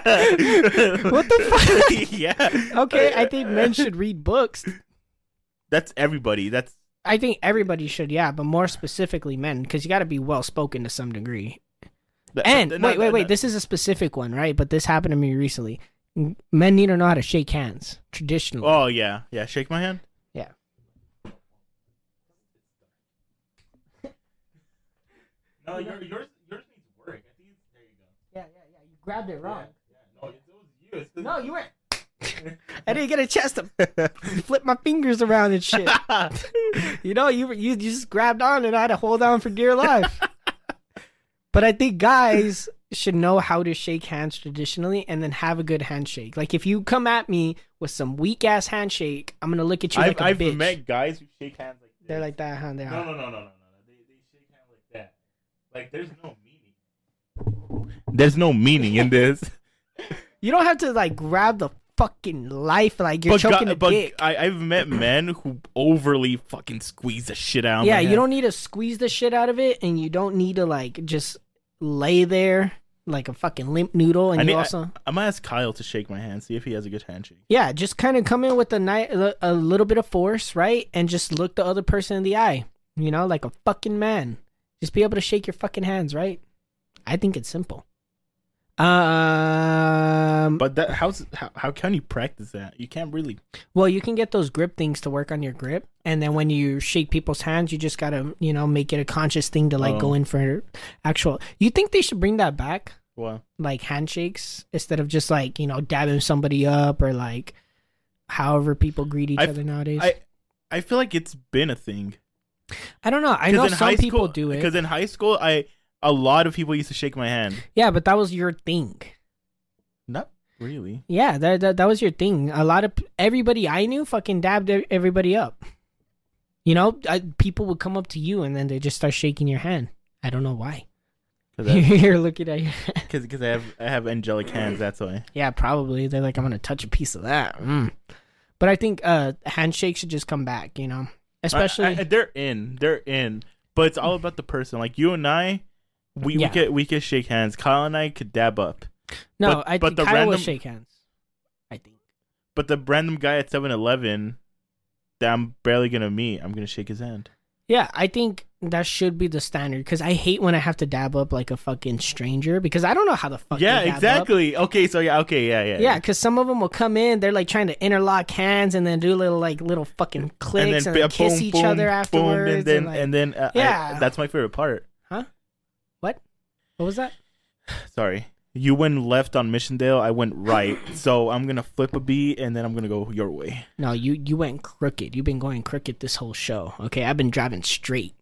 What the fuck? Yeah. Okay, I think men should read books. That's everybody. I think everybody should, yeah, but more specifically men, because you got to be well spoken to some degree. Wait. This is a specific one, right? But this happened to me recently. Men need to know how to shake hands traditionally. Oh yeah. Shake my hand. Yeah. No, yours needs work. I think there you go. Yeah. You grabbed it wrong. Yeah. No, it was you. No, you weren't. I didn't get a chance to flip my fingers around and shit. You just grabbed on and I had to hold on for dear life. But I think guys should know how to shake hands traditionally and then have a good handshake. Like if you come at me with some weak ass handshake, I'm gonna look at you like a bitch. I've met guys who shake hands like this. They're like that, huh? They are. No. They shake hands like that. Like there's no meaning. There's no meaning in this. You don't have to like grab the fucking life like you're choking a dick. I've met men who overly fucking squeeze the shit out of Yeah, my you hand. don't need to squeeze the shit out of it, and you don't need to like just lay there like a fucking limp noodle. And I'm gonna ask Kyle to shake my hand, see if he has a good handshake. Yeah, just kind of come in with a little bit of force, right? And just look the other person in the eye, like a fucking man. Just be able to shake your fucking hands, right? I think it's simple. But how can you practice that? You can't really. Well, you can get those grip things to work on your grip, and then when you shake people's hands, you just gotta make it a conscious thing to go in for actual. You think they should bring that back? What? Like handshakes instead of just dabbing somebody up or like however people greet each other nowadays. I feel like it's been a thing. I don't know. I know some people do it because in high school a lot of people used to shake my hand. Yeah, but that was your thing. Not really. Yeah, that was your thing. Everybody I knew fucking dabbed everybody up. People would come up to you and then they just start shaking your hand. I don't know why. You're looking at your because I have angelic hands. That's why. Yeah, probably. They're like, I'm gonna touch a piece of that. But I think handshakes should just come back. Especially they're in. But it's all about the person. Like you and I. We could shake hands. Kyle and I could dab up. No, I think Kyle will shake hands. I think. But the random guy at 7-Eleven that I'm barely gonna meet, I'm gonna shake his hand. Yeah, I think that should be the standard because I hate when I have to dab up like a fucking stranger because I don't know how the fuck. Yeah, they dab exactly. Up. Okay, so yeah. Yeah, because some of them will come in, they're like trying to interlock hands and then do little fucking clicks and then kiss each other afterwards. And then yeah, that's my favorite part. Huh? What was that? Sorry. You went left on Missiondale. I went right. So I'm going to flip a beat and then I'm going to go your way. No, you went crooked. You've been going crooked this whole show. Okay, I've been driving straight.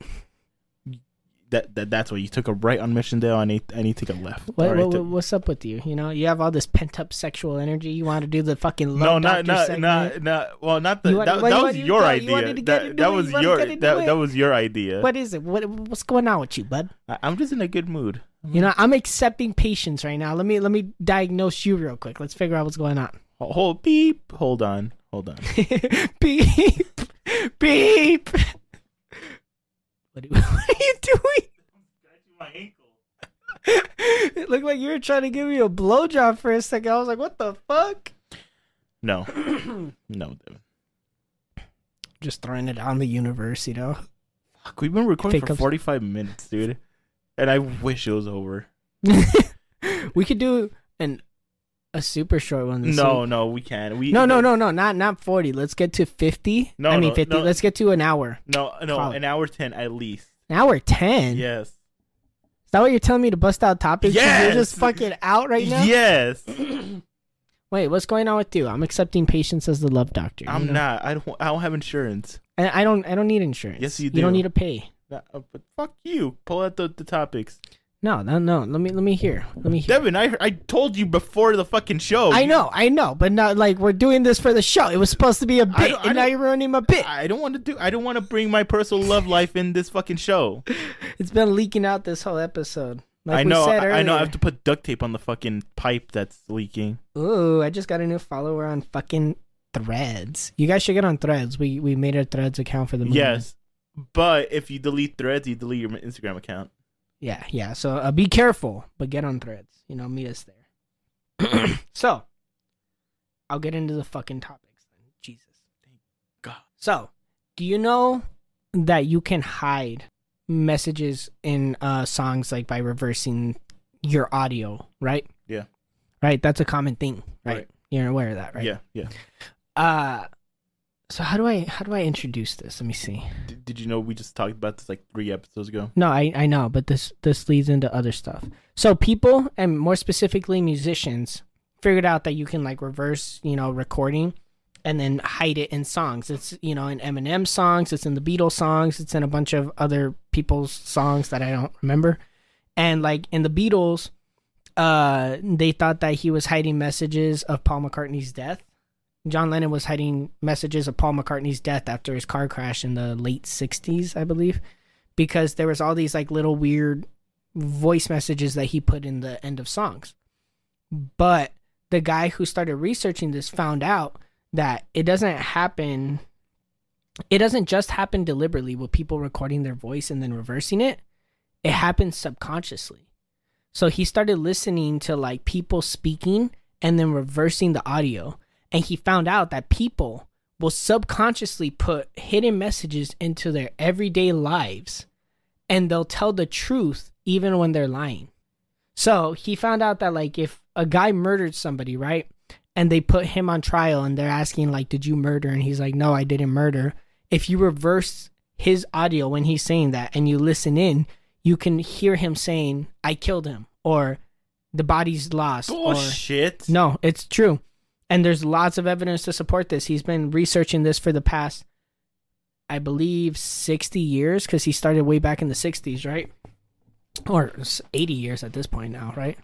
That's why you took a right on Missiondale. I need to take a left. What's up with you? You have all this pent up sexual energy. You want to do the fucking love doctor segment? Well, not the. That was your idea. That was your idea. What is it? What's going on with you, bud? I'm just in a good mood. I'm accepting patients right now. Let me diagnose you real quick. Let's figure out what's going on. Hold beep. Hold on. Beep. Beep. What are you doing? I'm scratching my ankle. It looked like you were trying to give me a blowjob for a second. I was like, what the fuck? No. No, dude. Just throwing it on the universe, Fuck, we've been recording for 45 minutes, dude. And I wish it was over. We could do a super short one this week. No, we can't. No, not 40. Let's get to 50. No, 50. No. Let's get to an hour. No, an hour 10 at least. An hour 10? Yes. Is that what you're telling me to bust out topics? Yes. You're just fucking out right now? Yes. Wait, what's going on with you? I'm accepting patients as the love doctor. I'm not. I don't have insurance. I don't need insurance. Yes, you do. You don't need to pay. But fuck you. Pull out the topics. No. Let me hear. Devin, I told you before the fucking show. I know, but not like we're doing this for the show. It was supposed to be a bit, and now you're ruining my bit. I don't want to bring my personal love life in this fucking show. It's been leaking out this whole episode. Like I know. we said I know. I earlier. have to put duct tape on the fucking pipe that's leaking. Ooh, I just got a new follower on fucking Threads. You guys should get on Threads. We made a Threads account for the movie. Yes, but if you delete Threads, you delete your Instagram account. Yeah. So be careful, but get on Threads. Meet us there. So, I'll get into the fucking topics then. Jesus. Thank God. So, do you know that you can hide messages in songs like by reversing your audio, right? Yeah. Right? That's a common thing, right? You're aware of that, right? Yeah. So how do I introduce this? Let me see. Did you know we just talked about this like 3 episodes ago? No, I know, but this leads into other stuff. So people, and more specifically musicians, figured out that you can like reverse, recording and then hide it in songs. It's, in Eminem songs, it's in the Beatles songs, it's in a bunch of other people's songs that I don't remember. And like in the Beatles, they thought that he was hiding messages of Paul McCartney's death. John Lennon was hiding messages of Paul McCartney's death after his car crash in the late 60s, I believe, because there was all these like little weird voice messages that he put in the end of songs. But the guy who started researching this found out that it doesn't just happen deliberately with people recording their voice and then reversing it. It happens subconsciously. So he started listening to like people speaking and then reversing the audio. And he found out that people will subconsciously put hidden messages into their everyday lives, and they'll tell the truth even when they're lying. So he found out that like if a guy murdered somebody, right, and they put him on trial and they're asking like, did you murder? And he's like, no, I didn't murder. If you reverse his audio when he's saying that and you listen in, you can hear him saying, I killed him, or the body's lost. Bullshit. No, it's true. And there's lots of evidence to support this. He's been researching this for the past, I believe, 60 years, because he started way back in the 60s, right? Or 80 years at this point now, right?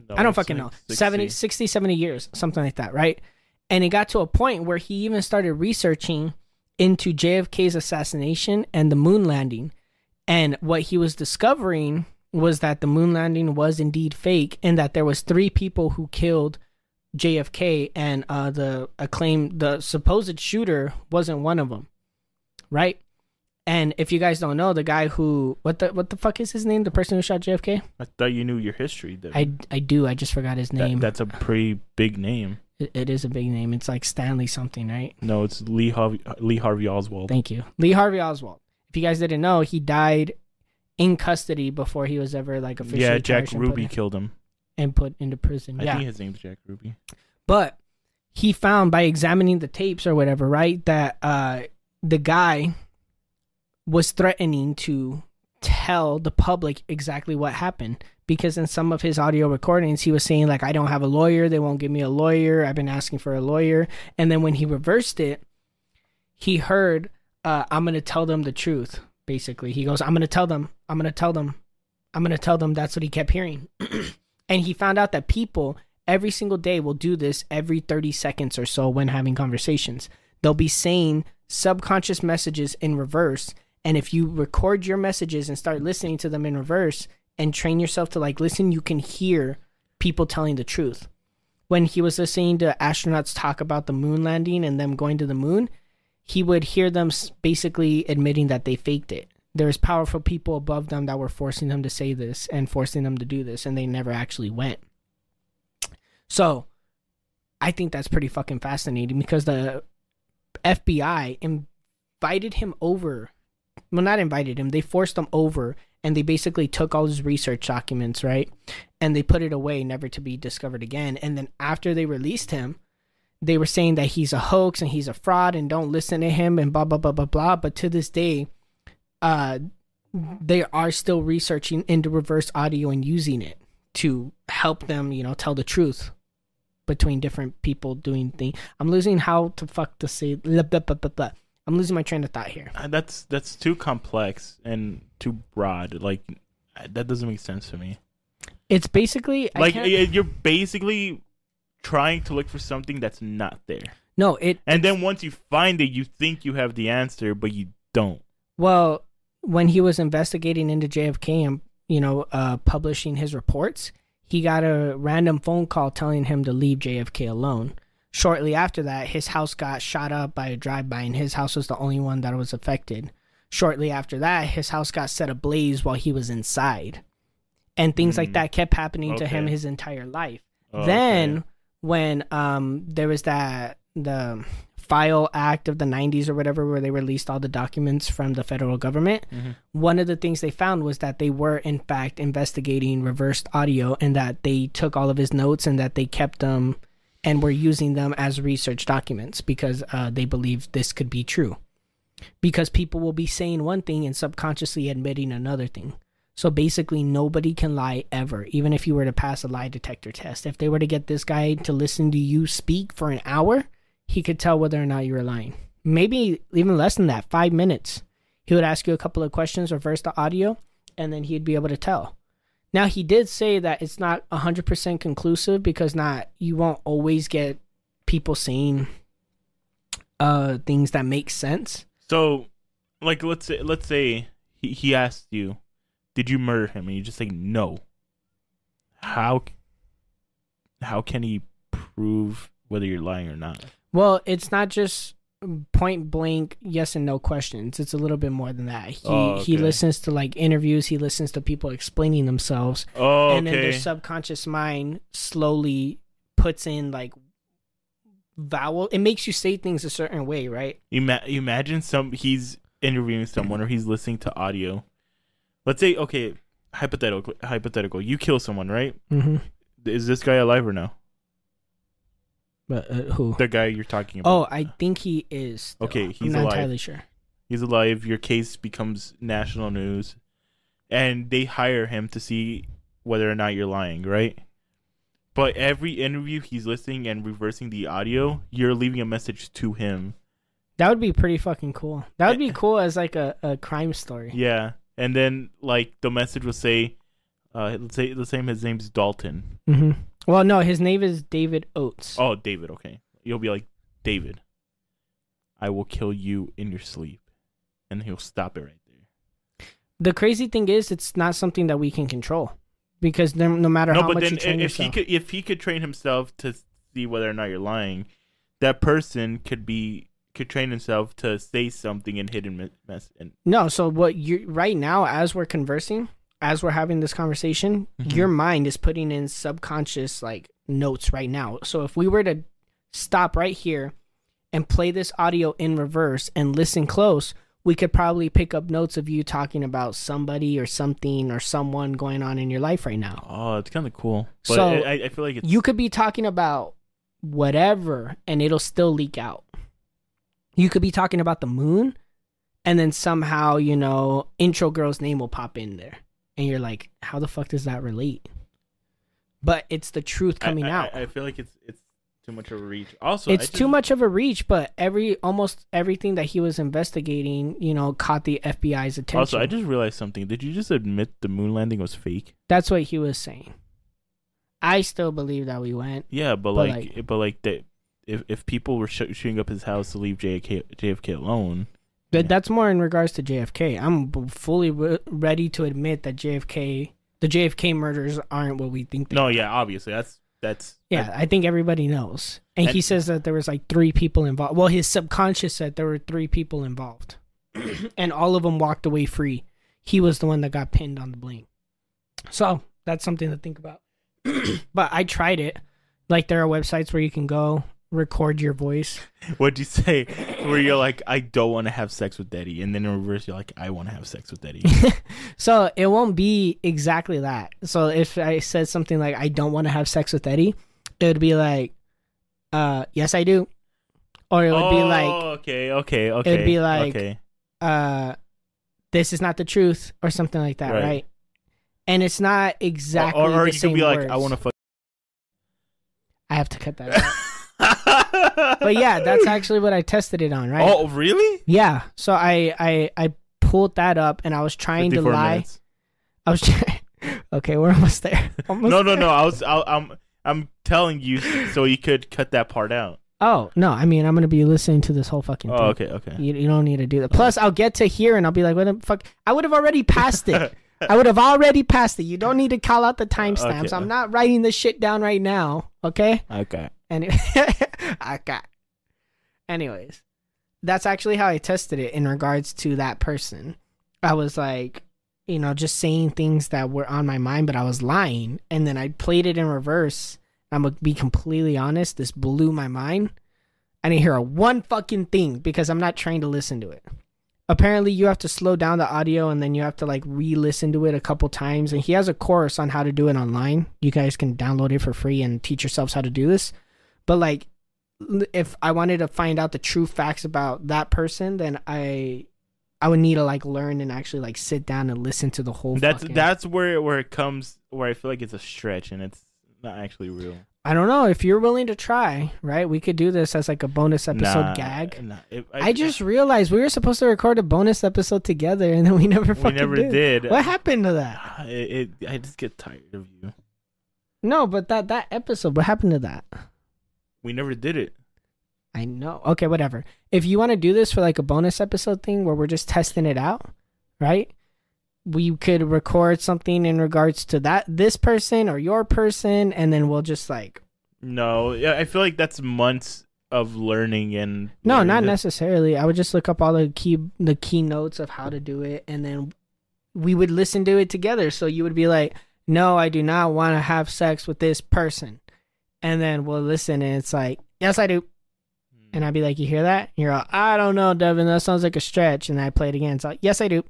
No, I don't fucking know. 60, 70 years, something like that, right? And it got to a point where he even started researching into JFK's assassination and the moon landing. And what he was discovering was that the moon landing was indeed fake, and that there was 3 people who killed JFK, and the supposed shooter wasn't one of them, right? And if you guys don't know, the guy who what the fuck is his name? The person who shot JFK? I thought you knew your history. I do. I just forgot his name. That's a pretty big name. It is a big name. It's like Stanley something, right? No, it's Lee Harvey Oswald. Thank you, Lee Harvey Oswald. If you guys didn't know, he died in custody before he was ever like officially. Yeah, Jack Ruby killed him and put into prison. I think his name's Jack Ruby. But he found by examining the tapes or whatever, right, that the guy was threatening to tell the public exactly what happened, because in some of his audio recordings, he was saying like, I don't have a lawyer. They won't give me a lawyer. I've been asking for a lawyer. And then when he reversed it, he heard, I'm going to tell them the truth. Basically, he goes, I'm going to tell them. That's what he kept hearing. And he found out that people every single day will do this every 30 seconds or so when having conversations. They'll be saying subconscious messages in reverse. And if you record your messages and start listening to them in reverse and train yourself to like listen, you can hear people telling the truth. When he was listening to astronauts talk about the moon landing and them going to the moon, he would hear them basically admitting that they faked it. There's powerful people above them that were forcing them to say this and forcing them to do this, and they never actually went. So I think that's pretty fucking fascinating, because the FBI invited him over. Well, not invited him. They forced him over, and they basically took all his research documents, right? And they put it away, never to be discovered again. And then after they released him, they were saying that he's a hoax and he's a fraud and don't listen to him and blah, blah, blah, blah, blah. But to this day, they are still researching into reverse audio and using it to help them, tell the truth between different people doing things. I'm losing how to fuck to say blah, blah, blah, blah, blah. I'm losing my train of thought here. That's too complex and too broad. Like, that doesn't make sense to me. It's basically you're basically trying to look for something that's not there. No, and then once you find it, you think you have the answer, but you don't. Well, when he was investigating into JFK and publishing his reports, he got a random phone call telling him to leave JFK alone. Shortly after that, his house got shot up by a drive-by, and his house was the only one that was affected. Shortly after that, his house got set ablaze while he was inside. And things like that kept happening to him his entire life. Then, when there was the File Act of the 90s or whatever, where they released all the documents from the federal government, one of the things they found was that they were, in fact, investigating reversed audio, and that they took all of his notes and that they kept them and were using them as research documents because they believed this could be true. Because people will be saying one thing and subconsciously admitting another thing. So basically, nobody can lie ever, even if you were to pass a lie detector test. If they were to get this guy to listen to you speak for an hour, he could tell whether or not you were lying. Maybe even less than that, 5 minutes. He would ask you a couple of questions, reverse the audio, and then he'd be able to tell. Now, he did say that it's not 100% conclusive because you won't always get people saying things that make sense. So, like, let's say he asked you, did you murder him? And you just say no. How can he prove whether you're lying or not? Well, it's not just point blank yes and no questions. It's a little bit more than that. He listens to like interviews. He listens to people explaining themselves. And then their subconscious mind slowly puts in like vowel. It makes you say things a certain way, right? Imagine he's interviewing someone or he's listening to audio. Let's say, okay, hypothetical. You kill someone, right? Mm-hmm. Is this guy alive or no? But who? The guy you're talking about. Oh, I think he is. Still. Okay, he's I'm not alive. entirely sure. He's alive. Your case becomes national news, and they hire him to see whether or not you're lying, right? But every interview he's listening and reversing the audio, you're leaving a message to him. That would be pretty fucking cool. That would be cool as like a crime story. Yeah. And then, like, the message will say, let's say his name's Dalton. Mm-hmm. Well, no, his name is David Oates. Oh, David, okay. You'll be like, David, I will kill you in your sleep. And he'll stop it right there. The crazy thing is, it's not something that we can control. Because no matter how much you train yourself. If he could train himself to see whether or not you're lying, that person could train himself to say something in hidden No, so what you right now, as we're conversing, as we're having this conversation, your mind is putting in subconscious like notes right now. So if we were to stop right here and play this audio in reverse and listen close, we could probably pick up notes of you talking about somebody or something or someone going on in your life right now. Oh, it's kind of cool. But so I feel like you could be talking about whatever and it'll still leak out. You could be talking about the moon, and then somehow, intro girl's name will pop in there. And you're like, how the fuck does that relate? But it's the truth coming out. I feel like it's too much of a reach. Also, it's too much of a reach, but almost everything that he was investigating, caught the FBI's attention. Also, I just realized something. Did you just admit the moon landing was fake? That's what he was saying. I still believe that we went. Yeah, but if people were shooting up his house to leave JFK alone. But that's more in regards to JFK. I'm fully ready to admit that the JFK murders aren't what we think they are. No, yeah, obviously. I think everybody knows. And he says that there was like 3 people involved. Well, his subconscious said there were 3 people involved. And all of them walked away free. He was the one that got pinned on the blame. So that's something to think about. But I tried it. Like, there are websites where you can go record your voice. What'd you say? Where you're like, I don't want to have sex with Daddy, and then in reverse, you're like, I want to have sex with Daddy. So it won't be exactly that. So if I said something like, I don't want to have sex with Eddie, it would be like, yes, I do. Or it would be like, okay. It would be like, this is not the truth, or something like that, right? And it's not exactly or the you same could be words. like, I want to fuck. I have to cut that out. But yeah, that's actually what I tested it on, right? Oh, really? Yeah. So I pulled that up and I was trying to 54 lie. minutes. I was trying. Okay, we're almost there. No. I'm telling you so you could cut that part out. Oh no, I mean I'm gonna be listening to this whole fucking thing. Oh, okay. You don't need to do that. Plus, I'll get to here and I'll be like, what the fuck? I would have already passed it. You don't need to call out the timestamps. Okay. I'm not writing this shit down right now. Okay. Okay. Okay. Anyways, that's actually how I tested it in regards to that person. I was like, just saying things that were on my mind, but I was lying. And then I played it in reverse. I'm going to be completely honest. This blew my mind. I didn't hear one fucking thing because I'm not trying to listen to it. Apparently, you have to slow down the audio and then you have to like re-listen to it a couple times. And he has a course on how to do it online. You guys can download it for free and teach yourselves how to do this. But like, if I wanted to find out the true facts about that person, then I would need to like learn and actually like sit down and listen to the whole. That's where it comes, where I feel like it's a stretch and it's not actually real. I don't know if you're willing to try, right? We could do this as like a bonus episode gag. I just realized we were supposed to record a bonus episode together and then we never did. What happened to that? I just get tired of you. No, but that episode, what happened to that? We never did it. I know. Okay, whatever. If you want to do this for like a bonus episode thing where we're just testing it out, right? We could record something in regards to this person or your person, and then we'll just like. No, yeah, I feel like that's months of learning and. No, not necessarily. I would just look up all the key notes of how to do it, and then we would listen to it together. So you would be like, "No, I do not want to have sex with this person," and then we'll listen, and it's like, "Yes, I do." And I'd be like, "You hear that?" And you're like, "I don't know, Devin. That sounds like a stretch." And then I play it again. It's like, "Yes, I do."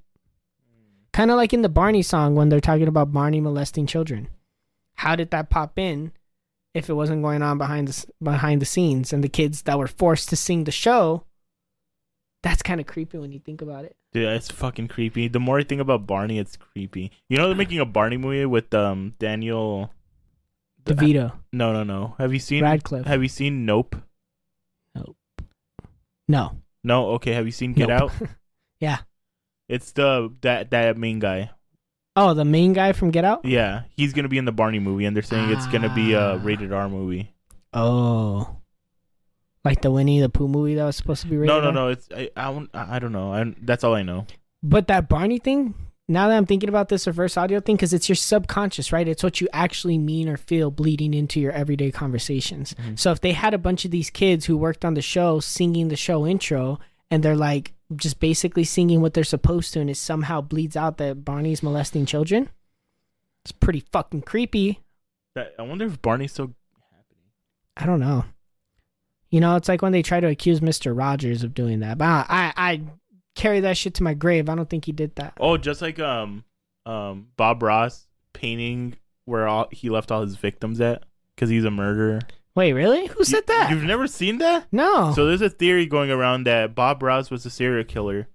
Kind of like in the Barney song when they're talking about Barney molesting children. How did that pop in if it wasn't going on behind the scenes and the kids that were forced to sing the show? That's kind of creepy when you think about it. Dude, it's fucking creepy. The more I think about Barney, it's creepy. They're making a Barney movie with Daniel DeVito. No. Have you seen Radcliffe? Have you seen Nope? No. No. Okay. Have you seen Get Out? Yeah. It's that main guy. Oh, the main guy from Get Out? Yeah, he's gonna be in the Barney movie, and they're saying it's gonna be a rated R movie. Oh, like the Winnie the Pooh movie that was supposed to be rated R? No. It's I don't know. That's all I know. But that Barney thing. Now that I'm thinking about this reverse audio thing, because it's your subconscious, right? It's what you actually mean or feel bleeding into your everyday conversations. Mm-hmm. So if they had a bunch of these kids who worked on the show singing the show intro, and they're like just basically singing what they're supposed to, and it somehow bleeds out that Barney's molesting children, it's pretty fucking creepy. I wonder if Barney's still happening. I don't know. It's like when they try to accuse Mr. Rogers of doing that. But I carry that shit to my grave. I don't think he did that. Oh, just like Bob Ross painting where he left all his victims at because he's a murderer. Wait, really? Who said that? You've never seen that? No. So there's a theory going around that Bob Ross was a serial killer,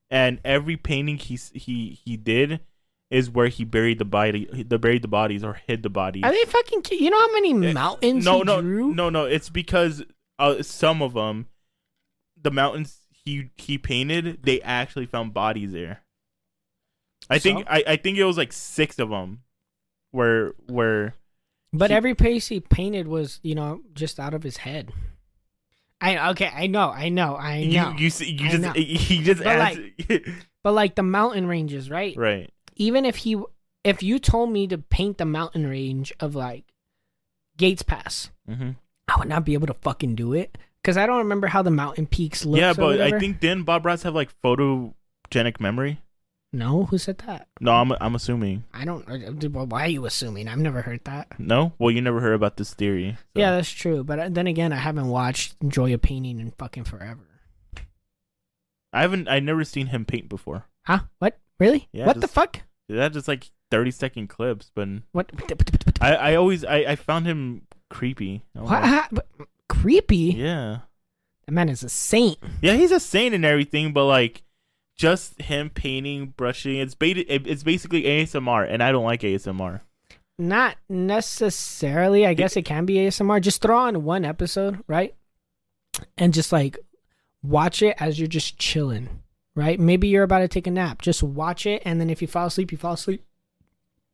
and every painting he did is where he buried the bodies or hid the bodies. Are they fucking? You know how many mountains he drew? No. It's because some of them, the mountains he painted, they actually found bodies there. I think it was like 6 of them, where. But every place he painted was, just out of his head. I know. He just but like the mountain ranges, right? Right. Even if you told me to paint the mountain range of like Gates Pass, mm-hmm. I would not be able to fucking do it because I don't remember how the mountain peaks look. Yeah, but I think didn't Bob Ross have like photogenic memory? No, who said that? No, I'm assuming. I don't. Why are you assuming? I've never heard that. No, well, you never heard about this theory. So. Yeah, that's true. But then again, I haven't watched Enjoy a Painting in fucking forever. I never seen him paint before. Huh? What? Really? Yeah. What the fuck? That's just like 30-second clips, but what? I found him creepy. What? Creepy? Yeah. That man is a saint. Yeah, he's a saint and everything, but like. Just him painting, brushing. It's basically ASMR, and I don't like ASMR. Not necessarily. I guess it can be ASMR. Just throw on one episode, right? and just like watch it as you're just chilling, right? Maybe you're about to take a nap. Just watch it, and then if you fall asleep, you fall asleep.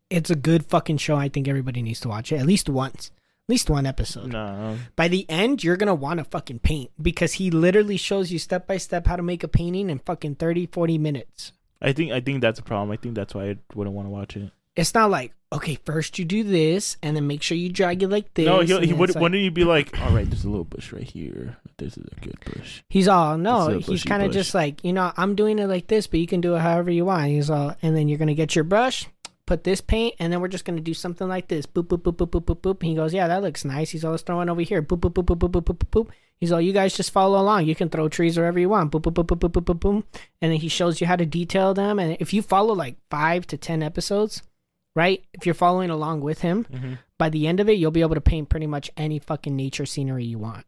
It's a good fucking show. I think everybody needs to watch it at least once. At least one episode. No. By the end, you're going to want to fucking paint because he literally shows you step by step how to make a painting in fucking 30, 40 minutes. I think that's a problem. I think that's why I wouldn't want to watch it. It's not like, okay, first you do this and then make sure you drag it like this. No, he would. Like, Wouldn't he be like, all right, there's a little bush right here. This is a good bush. He's all, no, It's a he's bushy kind of bush. just like, I'm doing it like this, but you can do it however you want. He's all, and then you're going to get your brush, put this paint, and then we're just going to do something like this. Boop, boop, boop, boop, boop, boop, boop. And he goes, yeah, that looks nice. He's all, let's throw it over here. Boop, boop, boop, boop, boop, boop, boop, boop. He's all, you guys just follow along. You can throw trees wherever you want. Boop, boop, boop, boop, boop, boop, boop, boom. And then he shows you how to detail them. And if you follow like 5 to 10 episodes, right? If you're following along with him, by the end of it, you'll be able to paint pretty much any fucking nature scenery you want.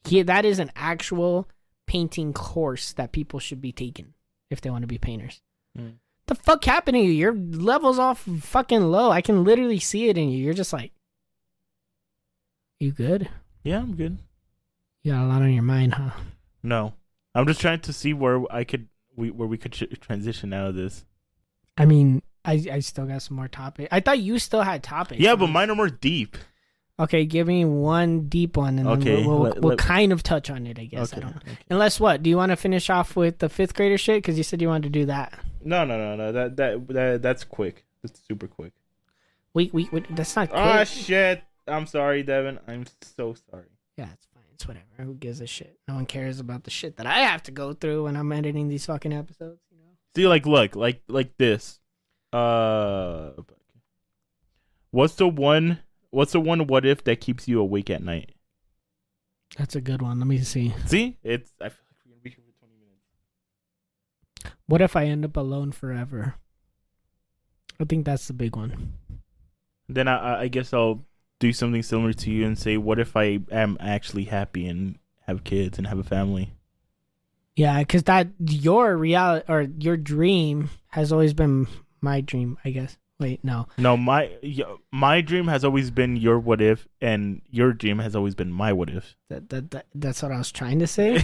That is an actual painting course that people should be taking if they want to be painters. The fuck happened to you? Your level's off fucking low. I can literally see it in you. You're just like, you good? Yeah, I'm good. You got a lot on your mind, huh? No, I'm just trying to see where we could transition out of this. I mean, I still got some more topics. I thought you still had topics. Yeah, but mine are more deep. Okay, give me one deep one, and Okay, then we'll kind of touch on it, I guess. Okay, I don't know. okay. Unless what? Do you want to finish off with the 5th grader shit? Because you said you wanted to do that. No. That's quick. That's super quick. We that's not quick. Ah, shit. I'm sorry, Devin. I'm so sorry. Yeah, it's fine. It's whatever. Who gives a shit? No one cares about the shit that I have to go through when I'm editing these fucking episodes. You know. See, look, like this. What's the one what if that keeps you awake at night? That's a good one. Let me see. See, I feel like we're gonna be here for 20 minutes. What if I end up alone forever? I think that's the big one. Then I guess I'll do something similar to you and say, what if I am actually happy and have kids and have a family? Yeah, because that your reality or your dream has always been my dream, I guess. Wait, no. No, my dream has always been your what if, and your dream has always been my what if. That's what I was trying to say.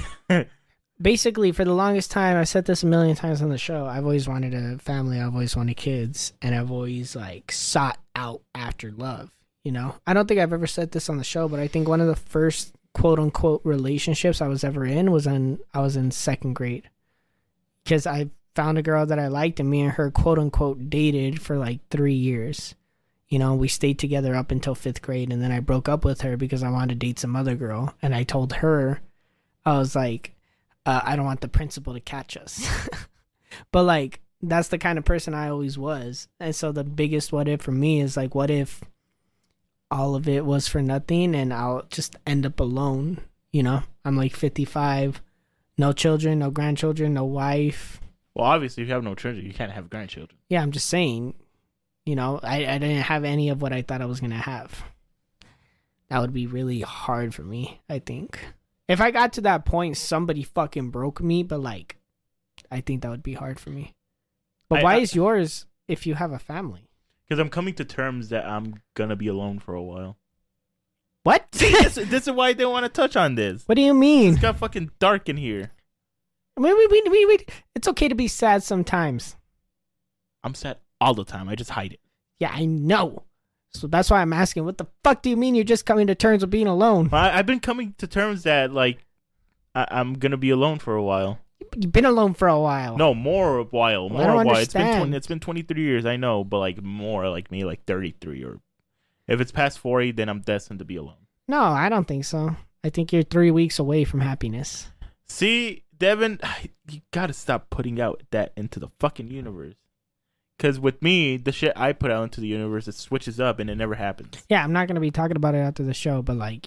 Basically, for the longest time, I said this a million times on the show, I've always wanted a family, I've always wanted kids, and I've always like sought out after love, you know? I don't think I've ever said this on the show, but I think one of the first quote unquote relationships I was ever in was I was in 2nd grade. Because I found a girl that I liked, and me and her quote unquote dated for like 3 years. You know, we stayed together up until 5th grade, and then I broke up with her because I wanted to date some other girl. And I told her, I was like, I don't want the principal to catch us. But like, that's the kind of person I always was. And so the biggest what if for me is like, what if all of it was for nothing and I'll just end up alone? You know, I'm like 55, no children, no grandchildren, no wife. Well, obviously, if you have no children, you can't have grandchildren. Yeah, I'm just saying, you know, I didn't have any of what I thought I was going to have. That would be really hard for me, I think. If I got to that point, somebody fucking broke me, but like, I think that would be hard for me. But why is yours if you have a family? Because I'm coming to terms that I'm going to be alone for a while. What? See, this is why I didn't want to touch on this. What do you mean? It's got fucking dark in here. Wait. It's okay to be sad sometimes. I'm sad all the time. I just hide it. Yeah, I know. So that's why I'm asking, what the fuck do you mean you're just coming to terms with being alone? I've been coming to terms that, like, I'm going to be alone for a while. You've been alone for a while. No, more a while. Well, I don't understand. It's been 23 years, I know, but, like, more, like, maybe, like, 33. Or if it's past 40, then I'm destined to be alone. No, I don't think so. I think you're 3 weeks away from happiness. See, Devin, you got to stop putting out that into the fucking universe. Because with me, the shit I put out into the universe, it switches up and it never happens. Yeah, I'm not going to be talking about it after the show, but like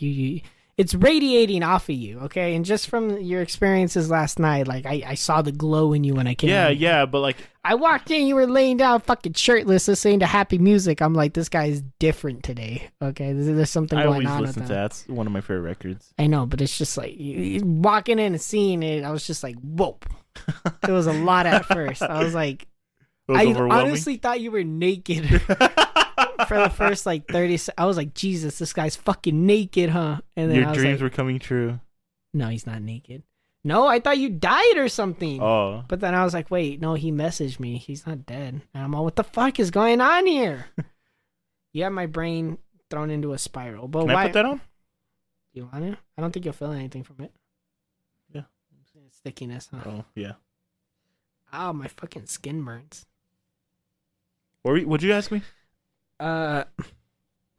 it's radiating off of you, okay? And just from your experiences last night, like I saw the glow in you when I came in. Yeah, but like... I walked in, you were laying down fucking shirtless listening to happy music. I'm like, this guy is different today, okay? There's something going on. I always with listen him. to that. It's one of my favorite records. I know, but it's just like, you walking in and seeing it, I was just like, whoa. It was a lot at first. I was like... I honestly thought you were naked for the first like 30 seconds. I was like, Jesus, this guy's fucking naked, huh? And then your dreams were coming true. No, he's not naked. No, I thought you died or something. Oh. But then I was like, wait, no, he messaged me. He's not dead. And I'm all, what the fuck is going on here? You have my brain thrown into a spiral. But Can why? I put that on? You want to? I don't think you'll feel anything from it. Yeah. Stickiness, huh? Oh, yeah. Ow, my fucking skin burns. What'd you ask me? But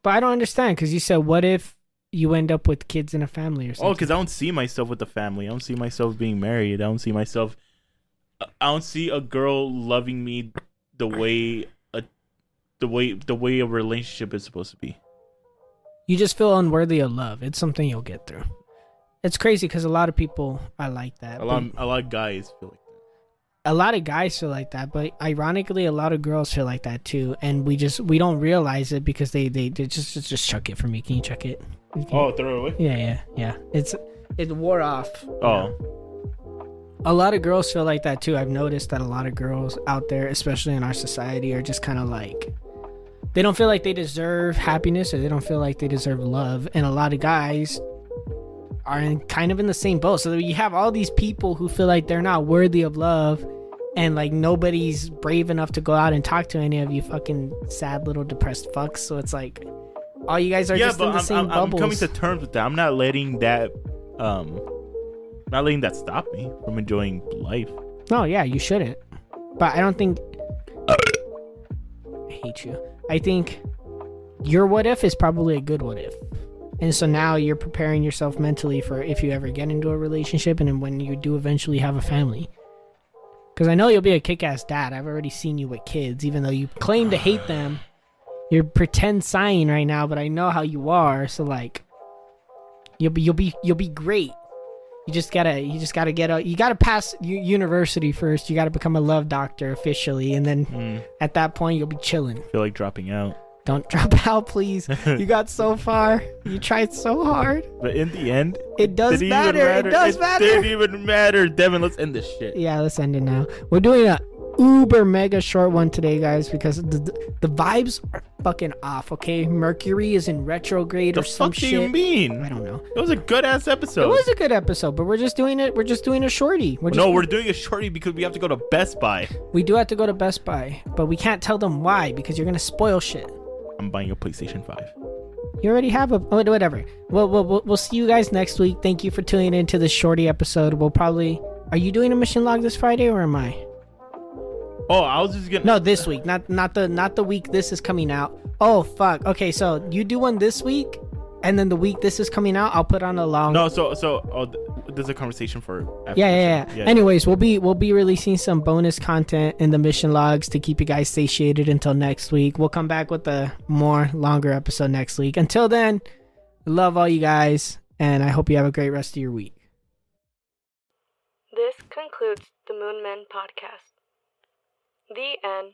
I don't understand, because you said, what if you end up with kids in a family or something? Oh, because I don't see myself with the family. I don't see myself being married. I don't see a girl loving me the way a relationship is supposed to be. You just feel unworthy of love. It's something you'll get through. It's crazy because a lot of people are like that. A lot of guys feel like that. A lot of guys feel like that, but ironically, a lot of girls feel like that too. And we don't realize it because they just chuck it for me. Can you chuck it? Oh, throw it away? Yeah. It wore off. Oh. A lot of girls feel like that too. I've noticed that a lot of girls out there, especially in our society, are just kind of like, they don't feel like they deserve happiness, or they don't feel like they deserve love. And a lot of guys are kind of in the same boat. So you have all these people who feel like they're not worthy of love, and like nobody's brave enough to go out and talk to any of you fucking sad little depressed fucks. So it's like all you guys are just in the same bubbles. I'm coming to terms with that. I'm not letting that stop me from enjoying life. No, yeah, you shouldn't. But I don't think I hate you. I think your what if is probably a good what if. And so now you're preparing yourself mentally for if you ever get into a relationship and then when you do eventually have a family. Because I know you'll be a kick-ass dad. I've already seen you with kids, even though you claim to hate them. You're pretend sighing right now, but I know how you are. So like, you'll be great. You just gotta pass university first. You gotta become a love doctor officially, and then at that point you'll be chilling. I feel like dropping out. Don't drop out, please. You got so far. You tried so hard. But in the end, it does matter. It does matter. It didn't even matter. Devin, let's end this shit. Yeah, let's end it now. We're doing a uber mega short one today, guys, because the vibes are fucking off, okay? Mercury is in retrograde or some shit. What do you mean? I don't know. It was a good ass episode. It was a good episode, but we're just doing a shorty. We're doing a shorty because we have to go to Best Buy. We do have to go to Best Buy, but we can't tell them why because you're gonna spoil shit. I'm buying a PlayStation 5. You already have whatever. We'll see you guys next week. Thank you for tuning in to this shorty episode. Are you doing a mission log this Friday or am I? Oh, I was just gonna. No, this week, not the week this is coming out. Oh fuck. Okay, so you do one this week, and then the week this is coming out, I'll put on a long. No, there's a conversation for. Yeah. Anyways, we'll be releasing some bonus content in the mission logs to keep you guys satiated until next week. We'll come back with a more longer episode next week. Until then, love all you guys, and I hope you have a great rest of your week. This concludes the Moon Men podcast. The end.